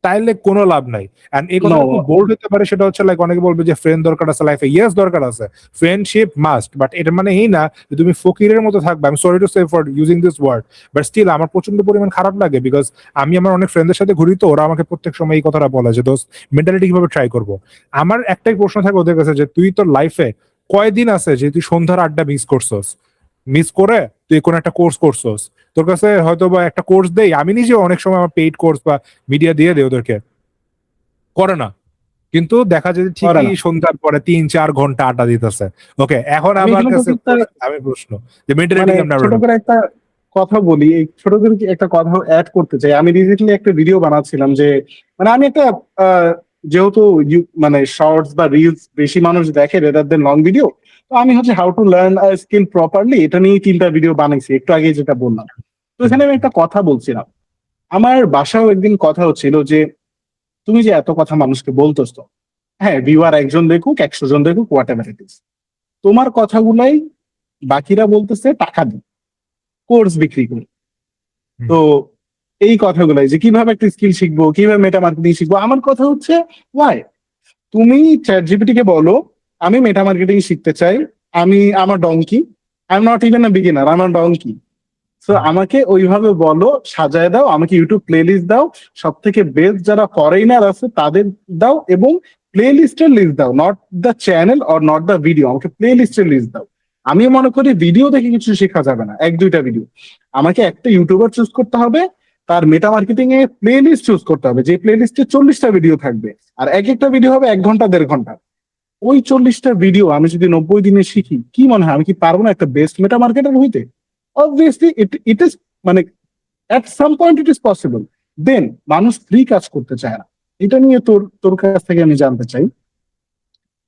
তাইলে কোনো লাভ নাই। এন্ড এই নো, কথাটা খুব বোল্ড হতে পারে, সেটা হচ্ছে লাইক অনেকে বলবে যে ফ্রেন্ড দরকার আছে লাইফে, ইয়েস দরকার আছে, ফ্রেন্ডশিপ মাস্ট, বাট এটা মানে এই না যে তুমি ফকিরের মতো থাকবে। আমি sorry to say for using this word, but still আমার প্রচন্ড পরিমাণ খারাপ লাগে, বিকজ আমি আমার অনেক ফ্রেন্ডের সাথে ঘুরি, তো ওরা আমাকে প্রত্যেক সময় এই কথাটা বলে যে দোস্ত মেন্টালিটি কিভাবে ট্রাই করবো। আমার একটাই প্রশ্ন থাকে ওদের কাছে যে তুই তোর লাইফে কয়দিন আছে যে তুই সন্ধ্যার আড্ডা মিস করছস, মিস করে তুই কোন একটা কোর্স করছস। তোর কাছে হয়তো বা একটা কোর্স দেই, আমি নিজে অনেক সময় আমার পেইড কোর্স বা মিডিয়া দিয়ে দেই ওদেরকে, করে না, কিন্তু দেখা যায় যে করে ঠিকই না। সন্ধ্যার পরে 3-4 ঘন্টা আড্ডা দিতেছে। ওকে, এখন আমি আমার এখানে কাছে তোকে একটা, আমি প্রশ্ন যে মেন্টালিটি মানে কেমন ছোট করে একটা কথা বলি, এই ছোট করে একটা কথা অ্যাড করতে চাই। আমি রিসেন্টলি একটা ভিডিও বানাচ্ছিলাম যে, মানে আমি একটা আহ, যেহেতু মানে শর্টস বা রিলস বেশি মানুষ দেখে রেদার দেন লং ভিডিও, তো আমি হচ্ছে how to learn skill properly এটা নিয়ে 3টা ভিডিও বানাইছি একটু আগে যেটা বললাম। তো এখানে আমি একটা কথা বলছিলাম, আমার বাসাও একদিন কথা হচ্ছিল যে তুমি যে এত কথা মানুষকে বলতেছো, হ্যাঁ ভিউয়ার একজন দেখুক 100 জন দেখুক হোয়াট এভার ইট ইজ, তোমার কথাগুলাই বাকিরা বলতেছে টাকা দিই, কোর্স বিক্রি করি। তো এই কথাগুলাই যে কিভাবে একটা স্কিল শিখবো, কিভাবে মেটা মার্কেটিং শিখবো, আমার কথা হচ্ছে ওয়াই তুমি চ্যাট জিপিটি কে বলো আমি মেটা মার্কেটিং শিখতে চাই, আমি আমার donkey, I am not even a beginner, আমার ডংকি। তো আমাকে ওইভাবে বলো, সাজায় দাও, আমাকে ইউটিউব প্লে লিস্ট দাও, সব থেকে বেস্ট যারা ফরেনার আছে তাদের দাও, এবং প্লে লিস্টের লিস্ট দাও, not the channel or not the video, আমাকে প্লে লিস্টের লিস্ট দাও। আমি মনে করি ভিডিও দেখে কিছু শেখা যাবে না, 1-2টা ভিডিও, আমাকে একটা ইউটিউবার চুজ করতে হবে, তার মেটা মার্কেটিং এ প্লে লিস্ট চুজ করতে হবে, যে প্লে লিস্টে 40টা ভিডিও থাকবে, আর এক একটা ভিডিও হবে 1 ঘন্টা 1.5 ঘন্টা। ওই 40টা ভিডিও আমি যদি 90 দিনে শিখি, কি মনে হয় আমি কি পারবো না একটা বেস্ট মেটা মার্কেটার হইতে? অবভিয়াসলি ইট ইজ, মানে at some point it is possible. Then মানুষ ফ্রি কাজ করতে চায় না, এটা নিয়ে তোর তোর কাছ থেকে আমি জানতে চাই।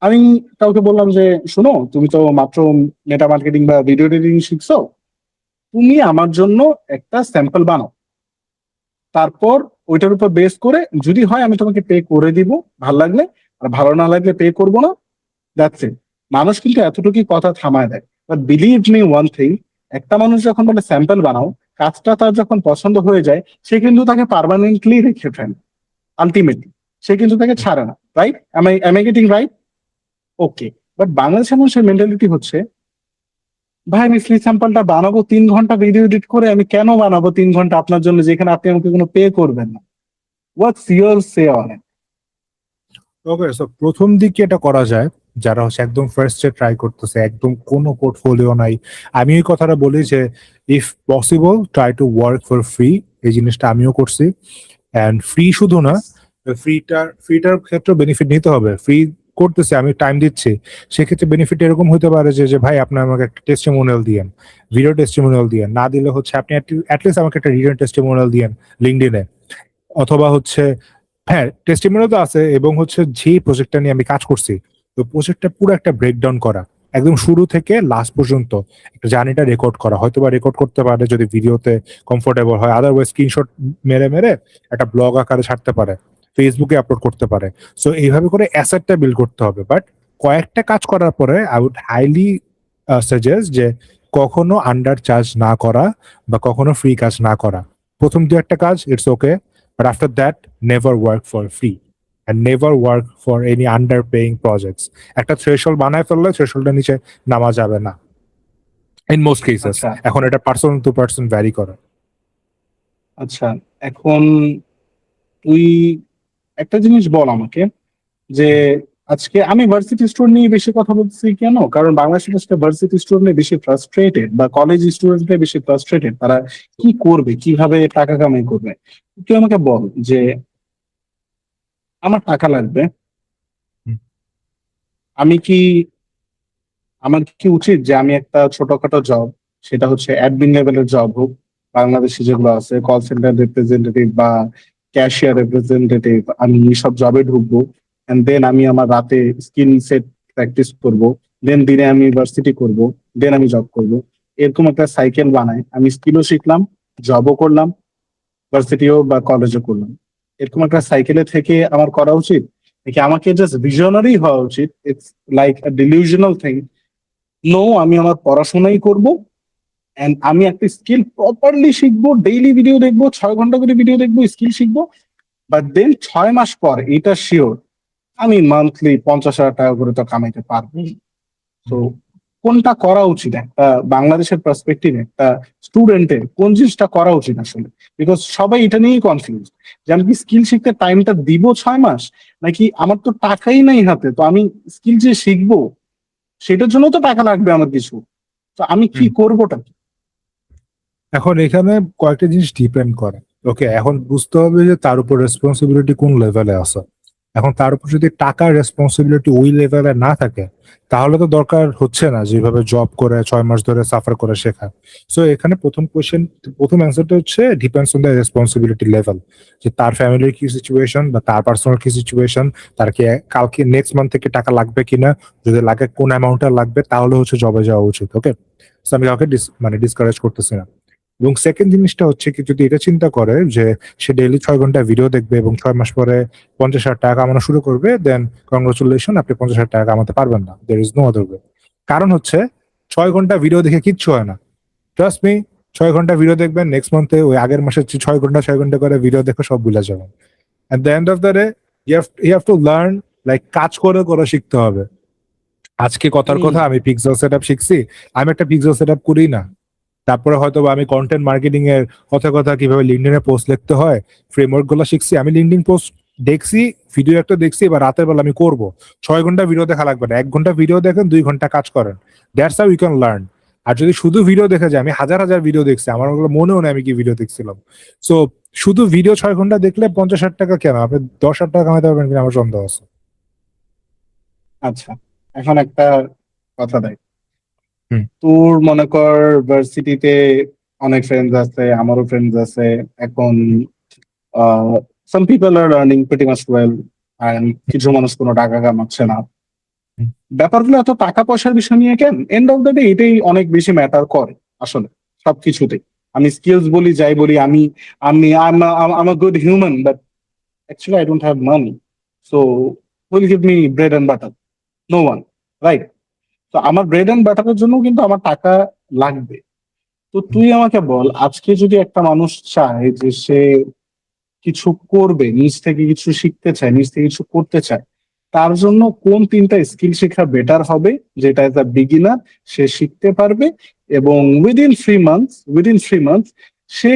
আমি কাউকে বললাম যে শোনো, তুমি তো মাত্র মেটা মার্কেটিং বা ভিডিও এডিটিং শিখছো, তুমি আমার জন্য একটা স্যাম্পল বানাও, তারপর ওইটার উপর বেস করে যদি হয় আমি তোমাকে পে করে দিব, ভালো লাগলে, আর ভালো না লাগলে পে করবো না, দ্যাটস ইট। মানুষ কিন্তু এতটুকুই কথা থামায় দেয়, but believe me one thing, একটা মানুষ যখন বলে স্যাম্পল বানাও, কাজটা তার যখন পছন্দ হয়ে যায়, সে কিন্তু তাকে পার্মানেন্টলি রেখে ফেলে, আলটিমেটলি সে কিন্তু তাকে ছাড়ে না, right? Am I getting right? Okay. But বাংলাদেশের মানুষের মেন্টালিটি হচ্ছে, ভাই আমি ফ্রি স্যাম্পলটা বানাবো 3 ঘন্টা ভিডিও এডিট করে, আমি কেন বানাবো 3 ঘন্টা আপনার জন্য যেখানে আপনি আমাকে কোনো পে করবেন না? What's your say on it? Okay, so প্রথম দিকে এটা করা যায় যারা হচ্ছে একদম ফার্স্টে ট্রাই করতেছে, একদম কোনো পোর্টফোলিও নাই। আমি এই কথাটা বলি যে if possible try to work for free. এই জিনিসটা আমিও করছি। অ্যান্ড ফ্রি শুধু না, ফ্রিটার ক্ষেত্রে বেনিফিট নিতে হবে। ফ্রি করতেছে, আমি টাইম দিচ্ছি, সেক্ষেত্রে বেনিফিট এরকম হতে পারে যে যে ভাই আপনি আমাকে একটা টেস্টিমোনিয়াল দিয়েন, ভিডিও টেস্টিমোনিয়াল দিয়েন, না দিলে হচ্ছে আপনি অ্যাটলিস্ট আমাকে একটা রিটেন টেস্টিমোনিয়াল দিয়েন লিঙ্কডইনে, অথবা হচ্ছে হ্যাঁ টেস্টিমোনিয়াল তো আছে, এবং হচ্ছে যে প্রজেক্টটা নিয়ে আমি কাজ করছি তো প্রজেক্টটা পুরো একটা ব্রেকডাউন করা, একদম শুরু থেকে লাস্ট পর্যন্ত একটা জার্নিটা রেকর্ড করা, হয়তো বা রেকর্ড করতে পারে যদি ভিডিওতে কমফোর্টেবল হয়, আদারওয়াইজ স্ক্রিনশট মেরে মেরে একটা ব্লগ আকারে ছাড়তে পারে, ফেসবুকে আপলোড করতে পারে। সো এইভাবে করে অ্যাসেটটা বিল্ড করতে হবে। বাট কয়েকটা কাজ করার পরে আই উড হাইলি সাজেস্ট যে কখনো আন্ডার চার্জ না করা বা কখনো ফ্রি কাজ না করা। প্রথম দু একটা কাজ it's okay, but after that never work for free and never work for any under paying projects. একটা থ্রেশহোল্ড বানায় ফেললে থ্রেশহোল্ডের নিচে নামা যাবে না ইন মোস্ট কেসেস। আচ্ছা। এখন এটা পার্সন টু পার্সন ভ্যারি করে। আচ্ছা, এখন তুই একটা জিনিস বল আমাকে, যে আজকে আমি ভার্সিটি স্টুডেন্ট নিয়ে বেশি কথা বলতেছি কেন, কারণ বাংলাদেশের আজকে ভার্সিটি স্টুডেন্ট বেশি ফ্রাস্ট্রেটেড, বা কলেজ স্টুডেন্টরা বেশি ফ্রাস্ট্রেটেড, তারা কি করবে, কিভাবে টাকা কামাই করবে। তুই আমাকে বল যে আমার টাকা লাগবে, আমি কি আমার কি উচিত যে আমি একটা ছোটখাটো জব, সেটা হচ্ছে অ্যাডমিন লেভেলের জব হোক, বাংলাদেশে যেগুলো আছে কল সেন্টার রিপ্রেজেন্টেটিভ বা ক্যাশিয়ার রিপ্রেজেন্টেটিভ, আমি এইসব জবে ঢুকবো, এন্ড দেন আমি আমার রাতে স্কিল সেট প্র্যাকটিস করব, দেন দিনে আমি ইউনিভার্সিটি করব, দেন আমি জব করব। এরকম একটা সাইকেল বানাই, আমি স্কিলও শিখলাম, জবও করলাম, ভার্সিটিও বা কলেজও করলাম। এরকম একটা সাইকেলে থেকে আমার করা উচিত, নাকি আমাকে জাস্ট ভিশনারি হওয়া উচিত? It's like a delusional thing. No, আমি আমার পড়াশোনাই করব, এন্ড আমি একটা স্কিল প্রপারলি শিখবো, ডেইলি ভিডিও দেখবো, 6 ঘন্টা করে ভিডিও দেখবো, স্কিল শিখবো, বাট দেন 6 মাস পর এটা শিওর আমি মান্থলি 50,000 টাকা করে তো কামাইতে পারবো। তো কোনটা করা উচিত একটা বাংলাদেশের পার্সপেক্টিভে, একটা স্টুডেন্টের কোন জিনিসটা করা উচিত আসলে? বিকজ সবাই এটা নিয়েই কনফিউজ যে আমি কি স্কিল শিখতে টাইমটা দিব 6 মাস, নাকি আমার তো টাকাই নাই হাতে, তো আমি স্কিল যে শিখবো সেটার জন্য তো টাকা লাগবে আমার কিছু, তো আমি কি করবোটা কি? এখন এখানে কয়েকটা জিনিস ডিপেন্ড করে। ওকে, এখন বুঝতে হবে যে তার উপর রেসপন্সিবিলিটি কোন লেভেলে আছে। এখন তার উপর যদি টাকার রেসপন্সিবিলিটি ওই লেভেলে না থাকে, তাহলে তো দরকার হচ্ছে না যেভাবে জব করে 6 মাস ধরে সাফার করে শেখা। সো এখানে প্রথম অ্যান্সারটা হচ্ছে depends on the responsibility level, যে তার ফ্যামিলির কি সিচুয়েশন বা তার পার্সোনাল কি সিচুয়েশন, তার কি কালকে নেক্সট মান্থ থেকে টাকা লাগবে কিনা, যদি লাগে কোন অ্যামাউন্টটা লাগবে, তাহলে হচ্ছে জবে যাওয়া উচিত। ওকে, সো আমি কাউকে ডিসকারেজ করতেছি না। এবং সেকেন্ড জিনিসটা হচ্ছে কি, যদি এটা চিন্তা করে যে সে ডেইলি 6 ঘন্টা ভিডিও দেখবে এবং 6 মাস পরে 50,000 টাকা কামানো শুরু করবে, দেন কংগ্রেচুলেশন, আপনি 50,000 টাকা কামাতে পারবেন না। There is no other way. কারণ হচ্ছে 6 ঘন্টা ভিডিও দেখে কিচ্ছু হয় না। ট্রাস্ট মি, 6 ঘন্টা ভিডিও দেখবেন, নেক্সট মান্থে ওই আগের মাসে 6 ঘন্টা করে ভিডিও দেখে সব ভুলে যাবেন। At the end of the day you have to learn, like কাজ করে করে শিখতে হবে। আজকে কথার হুম। কথা আমি পিক্সেল সেটআপ শিখছি, আমি একটা পিক্সেল সেটআপ করি না। তারপরে হয়তো বা আমি কন্টেন্ট মার্কেটিং এর কথা কথা কিভাবে লিঙ্কডইনে পোস্ট লিখতে হয়, ফ্রেমওয়ার্ক গুলো শিখছি। আমি লিঙ্কডইন পোস্ট দেখছি, ভিডিও একটা দেখছি, এবার রাতের বেলা আমি করব। 6 ঘন্টা ভিডিও দেখা লাগবে না, 1 ঘন্টা ভিডিও দেখেন, 2 ঘন্টা কাজ করেন। That's how you can learn. আর যদি শুধু ভিডিও দেখে যায়, আমি হাজার হাজার ভিডিও দেখছি, আমার ওগুলো মনেও নেই আমি কি ভিডিও দেখছিলাম। সো শুধু ভিডিও 6 ঘন্টা দেখলে 50,000 টাকা কেন, আপনি 10,000 টাকা কামাতে পারবেন কিনা আমার সন্দেহ আছে। আচ্ছা, এখন একটা কথা দেখ, হুম। তোর মনে কর ভার্সিটিতে অনেক ফ্রেন্ডস আছে, আমারও ফ্রেন্ডস আছে। এখন some people are earning pretty much well, and কিছু মানুষ কোনো টাকা কামাচ্ছে না। হুম। ব্যাপারগুলো এত টাকা পয়সার বিষয় নিয়ে কেন? এন্ড অফ দ্য ডে এটাই অনেক বেশি ম্যাটার করে আসলে সবকিছুতেই। আমি স্কিলস বলি যাই বলি, আমি আমি am a good human, but actually I don't have money. So who'll give me bread and butter? No one, right? তো আমার ব্রেড এন্ড বাটারের জন্য কিন্তু আমার টাকা লাগবে। তো তুই আমাকে বল, আজকে যদি একটা মানুষ চায় যে সে কিছু করবে, নিজ থেকে কিছু শিখতে চায়, নিজ থেকে কিছু করতে চায়, তার জন্য কোন 3টা স্কিল শেখা বেটার হবে, যেটা এজ আ বিগিনার সে শিখতে পারবে, এবং within 3 months say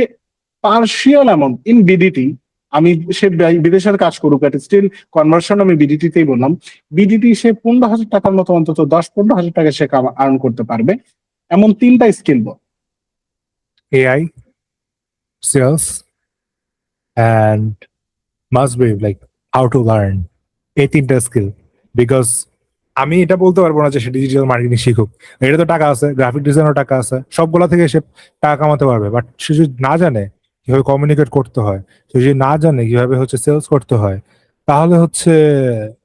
partial amount in BDT, আমি সে বিদেশের কাজ করুক, স্টিল কনভার্সন আমি বিডিটি তেই বললাম, বিডিটি সে 15,000 টাকার মতো, অন্তত 10-15,000 টাকা সে আর্ন করতে পারবে, এমন 3টা স্কিল বল। AI, sales, and must be like how to learn, এই 3টা স্কিল। বিকজ আমি এটা বলতে পারবো না যে সে ডিজিটাল মার্কেটিং শিখুক, এটা তো টাকা আছে, গ্রাফিক ডিজাইনও টাকা আছে, সবগুলা থেকে সে টাকা কামাতে পারবে। বাট সে যদি না জানে কিভাবে কমিউনিকেট করতে হয়, সে যদি না জানে কিভাবে হচ্ছে সেলস করতে হয়, তাহলে হচ্ছে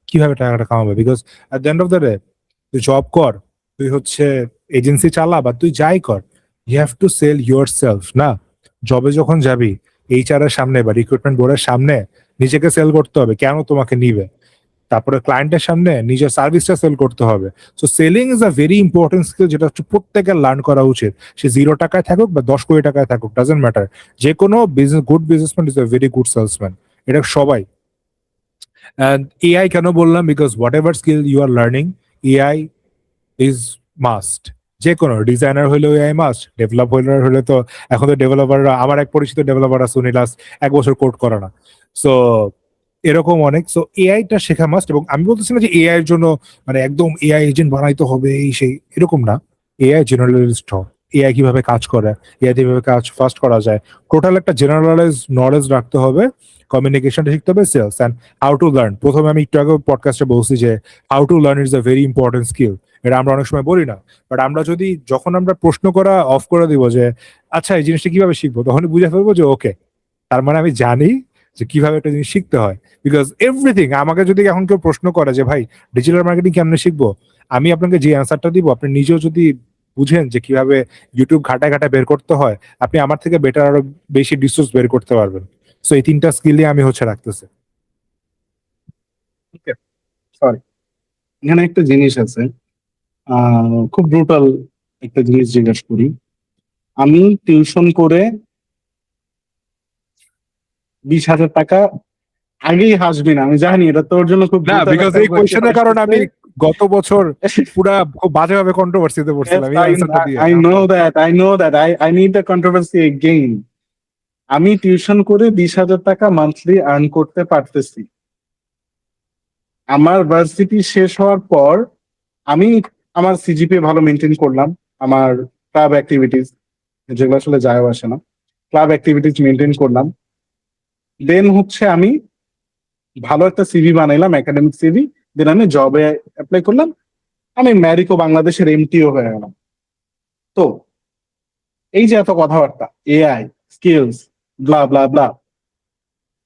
কিভাবে টাকাটা কামাবে? Because at the end of the day, তুই জব কর, তুই হচ্ছে এজেন্সি চালা, বা তুই যাই কর, you have to sell yourself না। জবে যখন যাবি, এইচআর এর সামনে বা রিক্রুটমেন্ট বোর্ডের সামনে নিজেকে সেল করতে হবে, কেন তোমাকে নিবে। তারপরে ক্লায়েন্টের সামনে নিজের সার্ভিসটা সেল করতে হবে। So selling is a very important skill, যেটা হচ্ছে প্রত্যেকের লার্ন করা উচিত। সে 0 টাকায় থাকুক বা 10 কোটি টাকায় থাকুক, ডাজেন্ট ম্যাটার। যে কোনো good businessman is a very good salesman, এটা সবাই। অ্যান্ড এআই কেন বললাম? Because what skill you are learning, AI is must. যে কোনো ডিজাইনার হইলেও এআই মাস্ট, ডেভেলপার হলে তো এখন তো ডেভেলপাররা, আমার এক পরিচিত ডেভেলপার আছে, উনি লাস্ট 1 বছর কোড করে না। সো এরকম অনেক। সো এআইটা শেখা মাস্ট। এবং আমি বলতেছি না যে এআই এর জন্য মানে একদম এআই এজেন্ট বানাইতে হবে এই সেই, এরকম না। এআই জেনারেলিস্ট হোক, এআই কিভাবে কাজ করে, এআই কিভাবে কাজ ফাস্ট করা যায়, টোটাল একটা জেনারেলাইজ নলেজ রাখতে হবে, কমিউনিকেশনটা শিখতে হবে, sales and how to learn. প্রথমে আমি একটু আগে পডকাস্টে বলছি যে how to learn is a very important skill. এটা আমরা অনেক সময় বলি না, বাট আমরা যদি যখন আমরা প্রশ্ন করা অফ করে দিব যে আচ্ছা এই জিনিসটা কিভাবে শিখবো, তখনই বুঝে ফেলবো যে ওকে, তার মানে আমি জানি যে কিভাবে একটা জিনিস শিখতে হয়। বিকজ এভরিথিং, আমাকে যদি এখন কেউ প্রশ্ন করে যে ভাই ডিজিটাল মার্কেটিং কেমনে শিখবো, আমি আপনাকে যে অ্যান্সারটা দিব আপনি নিজেও যদি বুঝেন যে কিভাবে ইউটিউব ঘাটায় ঘাটায় বের করতে হয়, আপনি আমার থেকে বেটার আরো বেশি রিসোর্স বের করতে পারবেন। সো এই তিনটা স্কিলই আমি হচ্ছে রাখতেছি। সরি, এখানে একটা জিনিস আছে, খুব ব্রুটাল একটা জিনিস জিজ্ঞেস করি। আমি টিউশন করে 20,000 টাকা, আগেই হাসবি না, আমি জানি এটা তোর জন্য খুব না, ব্রুটাল বিকজ একটা এই কোয়েশ্চেন কোয়েশ্চেনের কারণে আমি আসতেছে। গত বছর পুরা খুব বাজেভাবে কন্ট্রোভার্সিতে Yes, পড়ছিলাম এই অ্যান্সারটা দিয়ে। I know that. I know that. I need the controversy again. আমি টিউশন করে 20,000 টাকা মান্থলি আর্ন করতে পারতেছি। আমার ভার্সিটি শেষ হওয়ার পর আমি আমার সিজিপিএ ভালো মেনটেন করলাম, আমার ক্লাব অ্যাক্টিভিটিস, যেগুলো আসলে যায় আসে না, ক্লাব অ্যাক্টিভিটিস মেনটেন করলাম। দেন হচ্ছে আমি ভালো একটা সিভি বানাইলাম, একাডেমিক সিভি। দেন আমি জবে অ্যাপ্লাই করলাম। আমি ম্যারিকো বাংলাদেশের এমটিও হয়ে গেলাম। তো এই যে এত কথাবার্তা, এআই স্কিলস, ব্লা ব্লা ব্লা,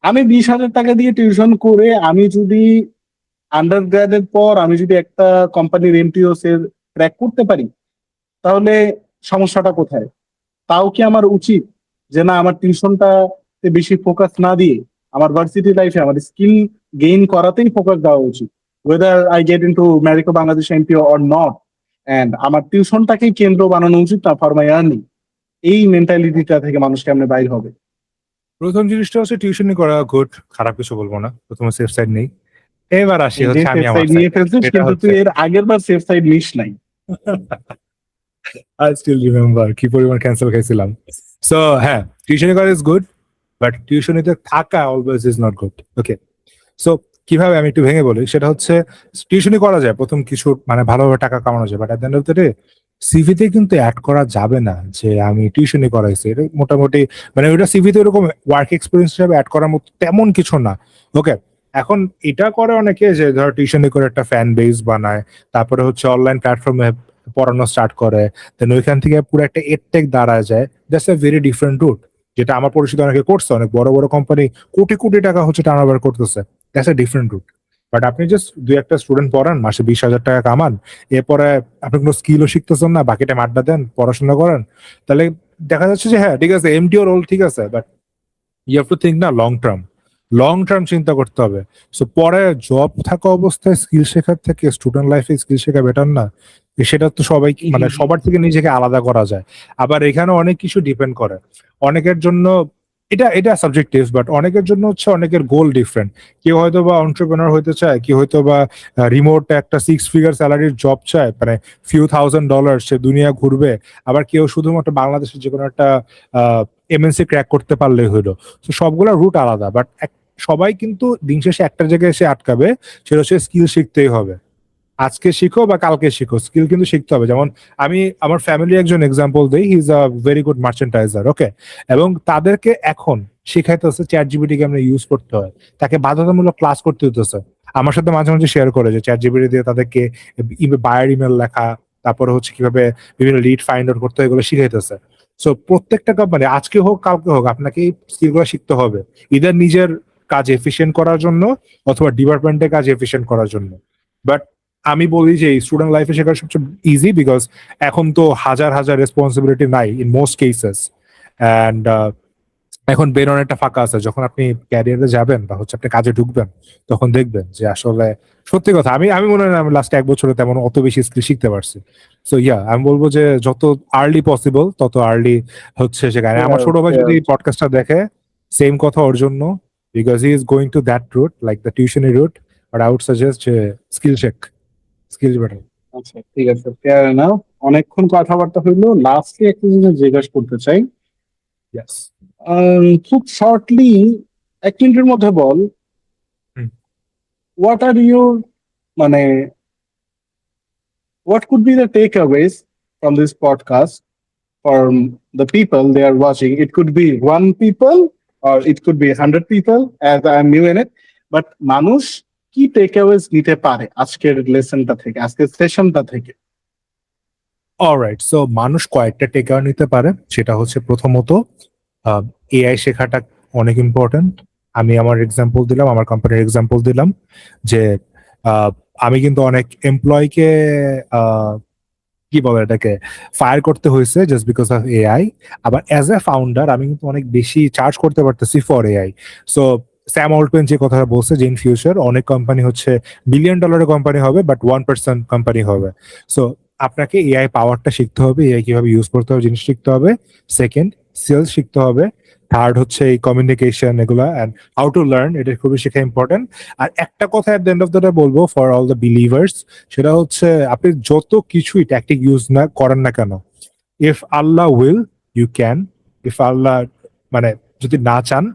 আমি 20,000 টাকা দিয়ে টিউশন করে আমি যদি আন্ডার গ্রাডের পর আমি যদি একটা কোম্পানির এমটিও সেল ক্র্যাক করতে পারি, তাহলে সমস্যাটা কোথায়? তাও কি আমার উচিত যে না, আমার টিউশনটাতে বেশি ফোকাস না দিয়ে আমার ভার্সিটি লাইফে আমার স্কিল গেইন করাতেই ফোকাস দেওয়া উচিত, whether I get into Marico Bangladesh MPO or not, and আমার টিউশনটাকেই কেন্দ্র বানানো উচিত না ফর মাই আর্নিং? এই মেন্টালিটিটা থেকে মানুষ কেমনে বাইর হবে? প্রথম জিনিসটা হচ্ছে টিউশনি করা গুড, খারাপ কিছু বলবো না, প্রথমে সেফ সাইড নেই। এবার আসি নিজে হচ্ছে আমি সেফ আমার সাইড নিয়ে সাইডে, ফেলছিস, এটা কিন্তু হচ্ছে তুই এর আগের বার সেফ সাইড নিস নাই। আই স্টিল রিমেম্বার কি পরিমাণ ক্যান্সেল খাইছিলাম। সো হ্যাঁ, টিউশনি করা ইজ গুড, বাট টিউশনিতে থাকা always is not good. Okay, so কিভাবে আমি একটু ভেঙে বলি, সেটা হচ্ছে টিউশনি করা যায় প্রথম কিছু মানে ভালোভাবে টাকা কামানো যায়, but at the end of the day সিভিতে কিন্তু অ্যাড করা যাবে না যে আমি টিউশনি করাইছি। এটা মোটামুটি মানে ওটা সিভিতে এরকম ওয়ার্ক এক্সপিরিয়েন্স হিসাবে অ্যাড করার মতো তেমন কিছু না। ওকে, এখন এটা করে অনেকে যে ধর টিউশনি করে একটা ফ্যান বেস বানায়, তারপরে হচ্ছে অনলাইন প্ল্যাটফর্মে পড়ানো স্টার্ট করে, দেন ওইখান থেকে পুরো একটা এডটেক দাঁড়ায় যায়। That's a very different route, যেটা আমার পরিচিত অনেকে করছে, অনেক বড় বড় কোম্পানি কোটি কোটি টাকা হচ্ছে টার্নওভার করতেছে। That's a different route. But আপনি জাস্ট দুই একটা স্টুডেন্ট পড়ান, মাসে 20,000 টাকা কামান, এরপরে আপনি কোনো স্কিলও শিখতেছেন না, বাকিটা আড্ডা দেন, পড়াশোনা করেন, তাহলে দেখা যাচ্ছে যে হ্যাঁ ঠিক আছে এমটিও রোল ঠিক আছে, but you have to think না লং টার্ম, লং টার্ম চিন্তা করতে হবে। সো পরে জব থাকা অবস্থায় স্কিল শেখার থেকে স্টুডেন্ট লাইফে স্কিল শেখা বেটার না? সেটা তো সবাই মানে সবার থেকে নিজেকে আলাদা করা যায়। আবার এখানে অনেক কিছু ডিপেন্ড করে, অনেকের জন্য এটা এটা সাবজেক্টিভ, বাট অনেকের জন্য হচ্ছে অনেকের গোল ডিফারেন্ট। কেউ হয়তো বা এন্টারপ্রেনার হইতে চায়, কেউ হয়তো বা রিমোট একটা 6 ফিগার স্যালারির জব চায়, মানে ফিউ $1,000 সে দুনিয়া ঘুরবে। আবার কেউ শুধুমাত্র বাংলাদেশের যে কোনো একটা এমএনসি ক্র্যাক করতে পারলেই হইলো। তো সবগুলা রুট আলাদা, বাট সবাই কিন্তু দিন শেষে একটা জায়গায় এসে আটকাবে, সেটা হচ্ছে স্কিল শিখতেই হবে। আজকে শিখো বা কালকে শিখো, স্কিল কিন্তু শিখতে হবে। যেমন আমি আমার ফ্যামিলি একজন এক্সাম্পল দেই, he is a very good merchandiser. Okay, এবং তাদেরকে এখন শিখাইতেছে চ্যাট জিপিটি কেমনে ইউজ করতে হয়, তাকে বাধ্যতামূলক ক্লাস করতে হতেছে। আমার সাথে মাঝে মাঝে শেয়ার করে যে চ্যাট জিপিটি দিয়ে তাদেরকে বায়ার ইমেল লেখা, তারপরে হচ্ছে কিভাবে বিভিন্ন লিড ফাইন্ড আউট করতে হয়, এগুলো শিখাইতেছে। সো প্রত্যেকটা কোম্পানি আজকে হোক কালকে হোক আপনাকে এই স্কিলগুলো শিখতে হবে, ইদার নিজের কাজ এফিসিয়েন্ট করার জন্য অথবা ডিপার্টমেন্টের কাজ এফিসিয়েন্ট করার জন্য। বাট আমি বলি যে স্টুডেন্ট লাইফে শেখা সবচেয়ে ইজি, বিকজ এখন তো হাজার হাজার রেসপন্সিবিলিটি নাই ইন মোস্ট কেসেস। অ্যান্ড এখন বের অনেকটা ফাঁকা আছে, যখন আপনি ক্যারিয়ারে যাবেন বা হচ্ছে আপনি কাজে ঢুকবেন, তখন দেখবেন যে আসলে সত্যি কথা আমি আমি মনে হয় না আমি লাস্ট 1 বছরে তেমন অত বেশি স্কিল শিখতে পারছি। সো ইয়া, আমি বলবো যে যত আর্লি পসিবল তত আর্লি হচ্ছে সেখানে। আমার ছোট ভাই যদি পডকাস্টটা দেখে, সেম কথা ওর জন্য, because he is going to that route, like the টিউশনি route. But I would suggest যে স্কিল শেখ, স্কিল বেটার। আচ্ছা, ঠিক আছে, ফেয়ার এনাফ। অনেকক্ষণ কথাবার্তা হইলো, লাস্টলি একটা জিনিস জিজ্ঞাসা করতে চাই। ইয়েস। খুব শর্টলি 1 মিনিটের মধ্যে বল, হোয়াট আর ইউর মানে what could be the takeaways from this podcast for the people they are watching. It could be one people or it could be 100 people as I am new in it. But মানুষ কি টেকঅ্যাওয়েজ নিতে পারে আজকের লেসনটা থেকে, আজকের সেশনটা থেকে? Alright, so মানুষ কয়েকটা টেকআউট নিতে পারে। সেটা হচ্ছে প্রথমত এআই শেখাটা অনেক ইম্পর্টেন্ট। আমি আমার এক্সাম্পল দিলাম, আমার কোম্পানির এক্সাম্পল দিলাম যে আমি কিন্তু অনেক এমপ্লয়কে কি বলে এটাকে ফায়ার করতে হয়েছে জাস্ট বিকজ অফ এআই। আবার অ্যাজ এ ফাউন্ডার আমি কিন্তু অনেক বেশি চার্জ করতে পারতেছি for AI. So Sam Altman যে কথাটা বলছে যে ইন ফিউচার অনেক কোম্পানি হচ্ছে বিলিয়ন ডলারের কোম্পানি হবে বাট 1% কোম্পানি হবে। সো আপনাকে এআই পাওয়ারটা শিখতে হবে, এআই কিভাবে ইউজ করতে হবে জিনিস শিখতে হবে। সেকেন্ড, সেলস শিখতে হবে। থার্ড হচ্ছে এই কমিউনিকেশন এগুলা অ্যান্ড হাউ টু লার্ন, এটা খুবই শেখা ইম্পর্টেন্ট। আর একটা কথা এট the end of the day বলবো ফর অল দ্য বিলিভার্স, সেটা হচ্ছে আপনি যত কিছুই ট্যাকটিক ইউজ না করেন না কেন, if Allah will you can, if Allah মানে যদি না চান,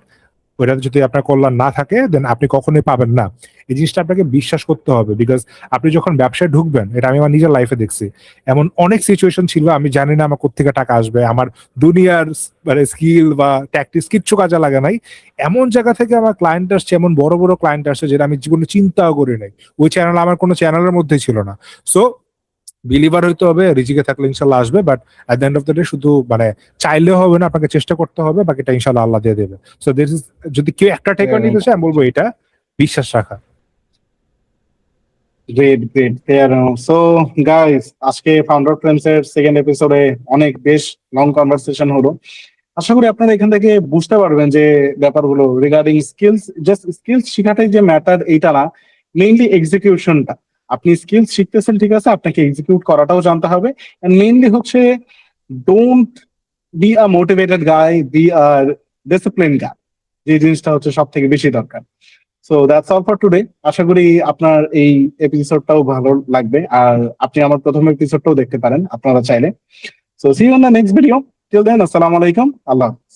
ওটা যদি আপনার কল্যাণ না থাকে দেন আপনি কখনোই পাবেন না। এই জিনিসটা আপনাকে বিশ্বাস করতে হবে, বিকজ আপনি যখন ব্যবসায় ঢুকবেন, এটা আমি আমার নিজের লাইফে দেখছি, এমন অনেক সিচুয়েশন ছিল আমি জানি না আমার কোত্থেকে টাকা আসবে, আমার দুনিয়ার মানে স্কিল বা ট্যাকটিক্স কিচ্ছু কাজে লাগে নাই, এমন জায়গা থেকে আমার ক্লায়েন্ট আসছে, এমন বড় বড় ক্লায়েন্ট আসছে যেটা আমি জীবনে চিন্তাও করি নাই। ওই চ্যানেল আমার কোনো চ্যানেলের মধ্যেই ছিল না। সো বিলিভার হইতে হবে, রিজিকে থাকলে ইনশাল্লাহ আসবে, but at the end of the day শুধু মানে চাইলেও হবে না, আপনাকে চেষ্টা করতে হবে, বাকিটা ইনশাল্লাহ আল্লাহ দিয়ে দেবে। সো দিস ইজ, যদি কেউ একটা টেকআউট নিতে চায় আমি বলবো এটা বিশ্বাস রাখা। Great great, fair. So guys, আজকে ফাউন্ডার ফ্রেন্ডস এর সেকেন্ড এপিসোডে অনেক বেশ লং কনভারসেশন হলো। আশা করি আপনারা এখান থেকে বুঝতে পারবেন যে ব্যাপারগুলো রিগার্ডিং স্কিলস, জাস্ট স্কিলস শেখাটাই যে ম্যাটার এইটা না, মেইনলি এক্সিকিউশনটা। আপনি স্কিলস শিখতেছেন ঠিক আছে, আপনাকে এক্সিকিউট করাটাও জানতে হবে। এন্ড মেইনলি হচ্ছে don't be a motivated guy, be a discipline guy, যে জিনিসটা হচ্ছে সব থেকে বেশি দরকার। So that's all for today. আশা করি আপনার এই এপিসোডটাও ভালো লাগবে, আর আপনি আমার প্রথম এপিসোডটাও দেখতে পারেন আপনারা চাইলে। So see you in the next video. Till then, আসসালামু আলাইকুম, আল্লাহ হাফেজ।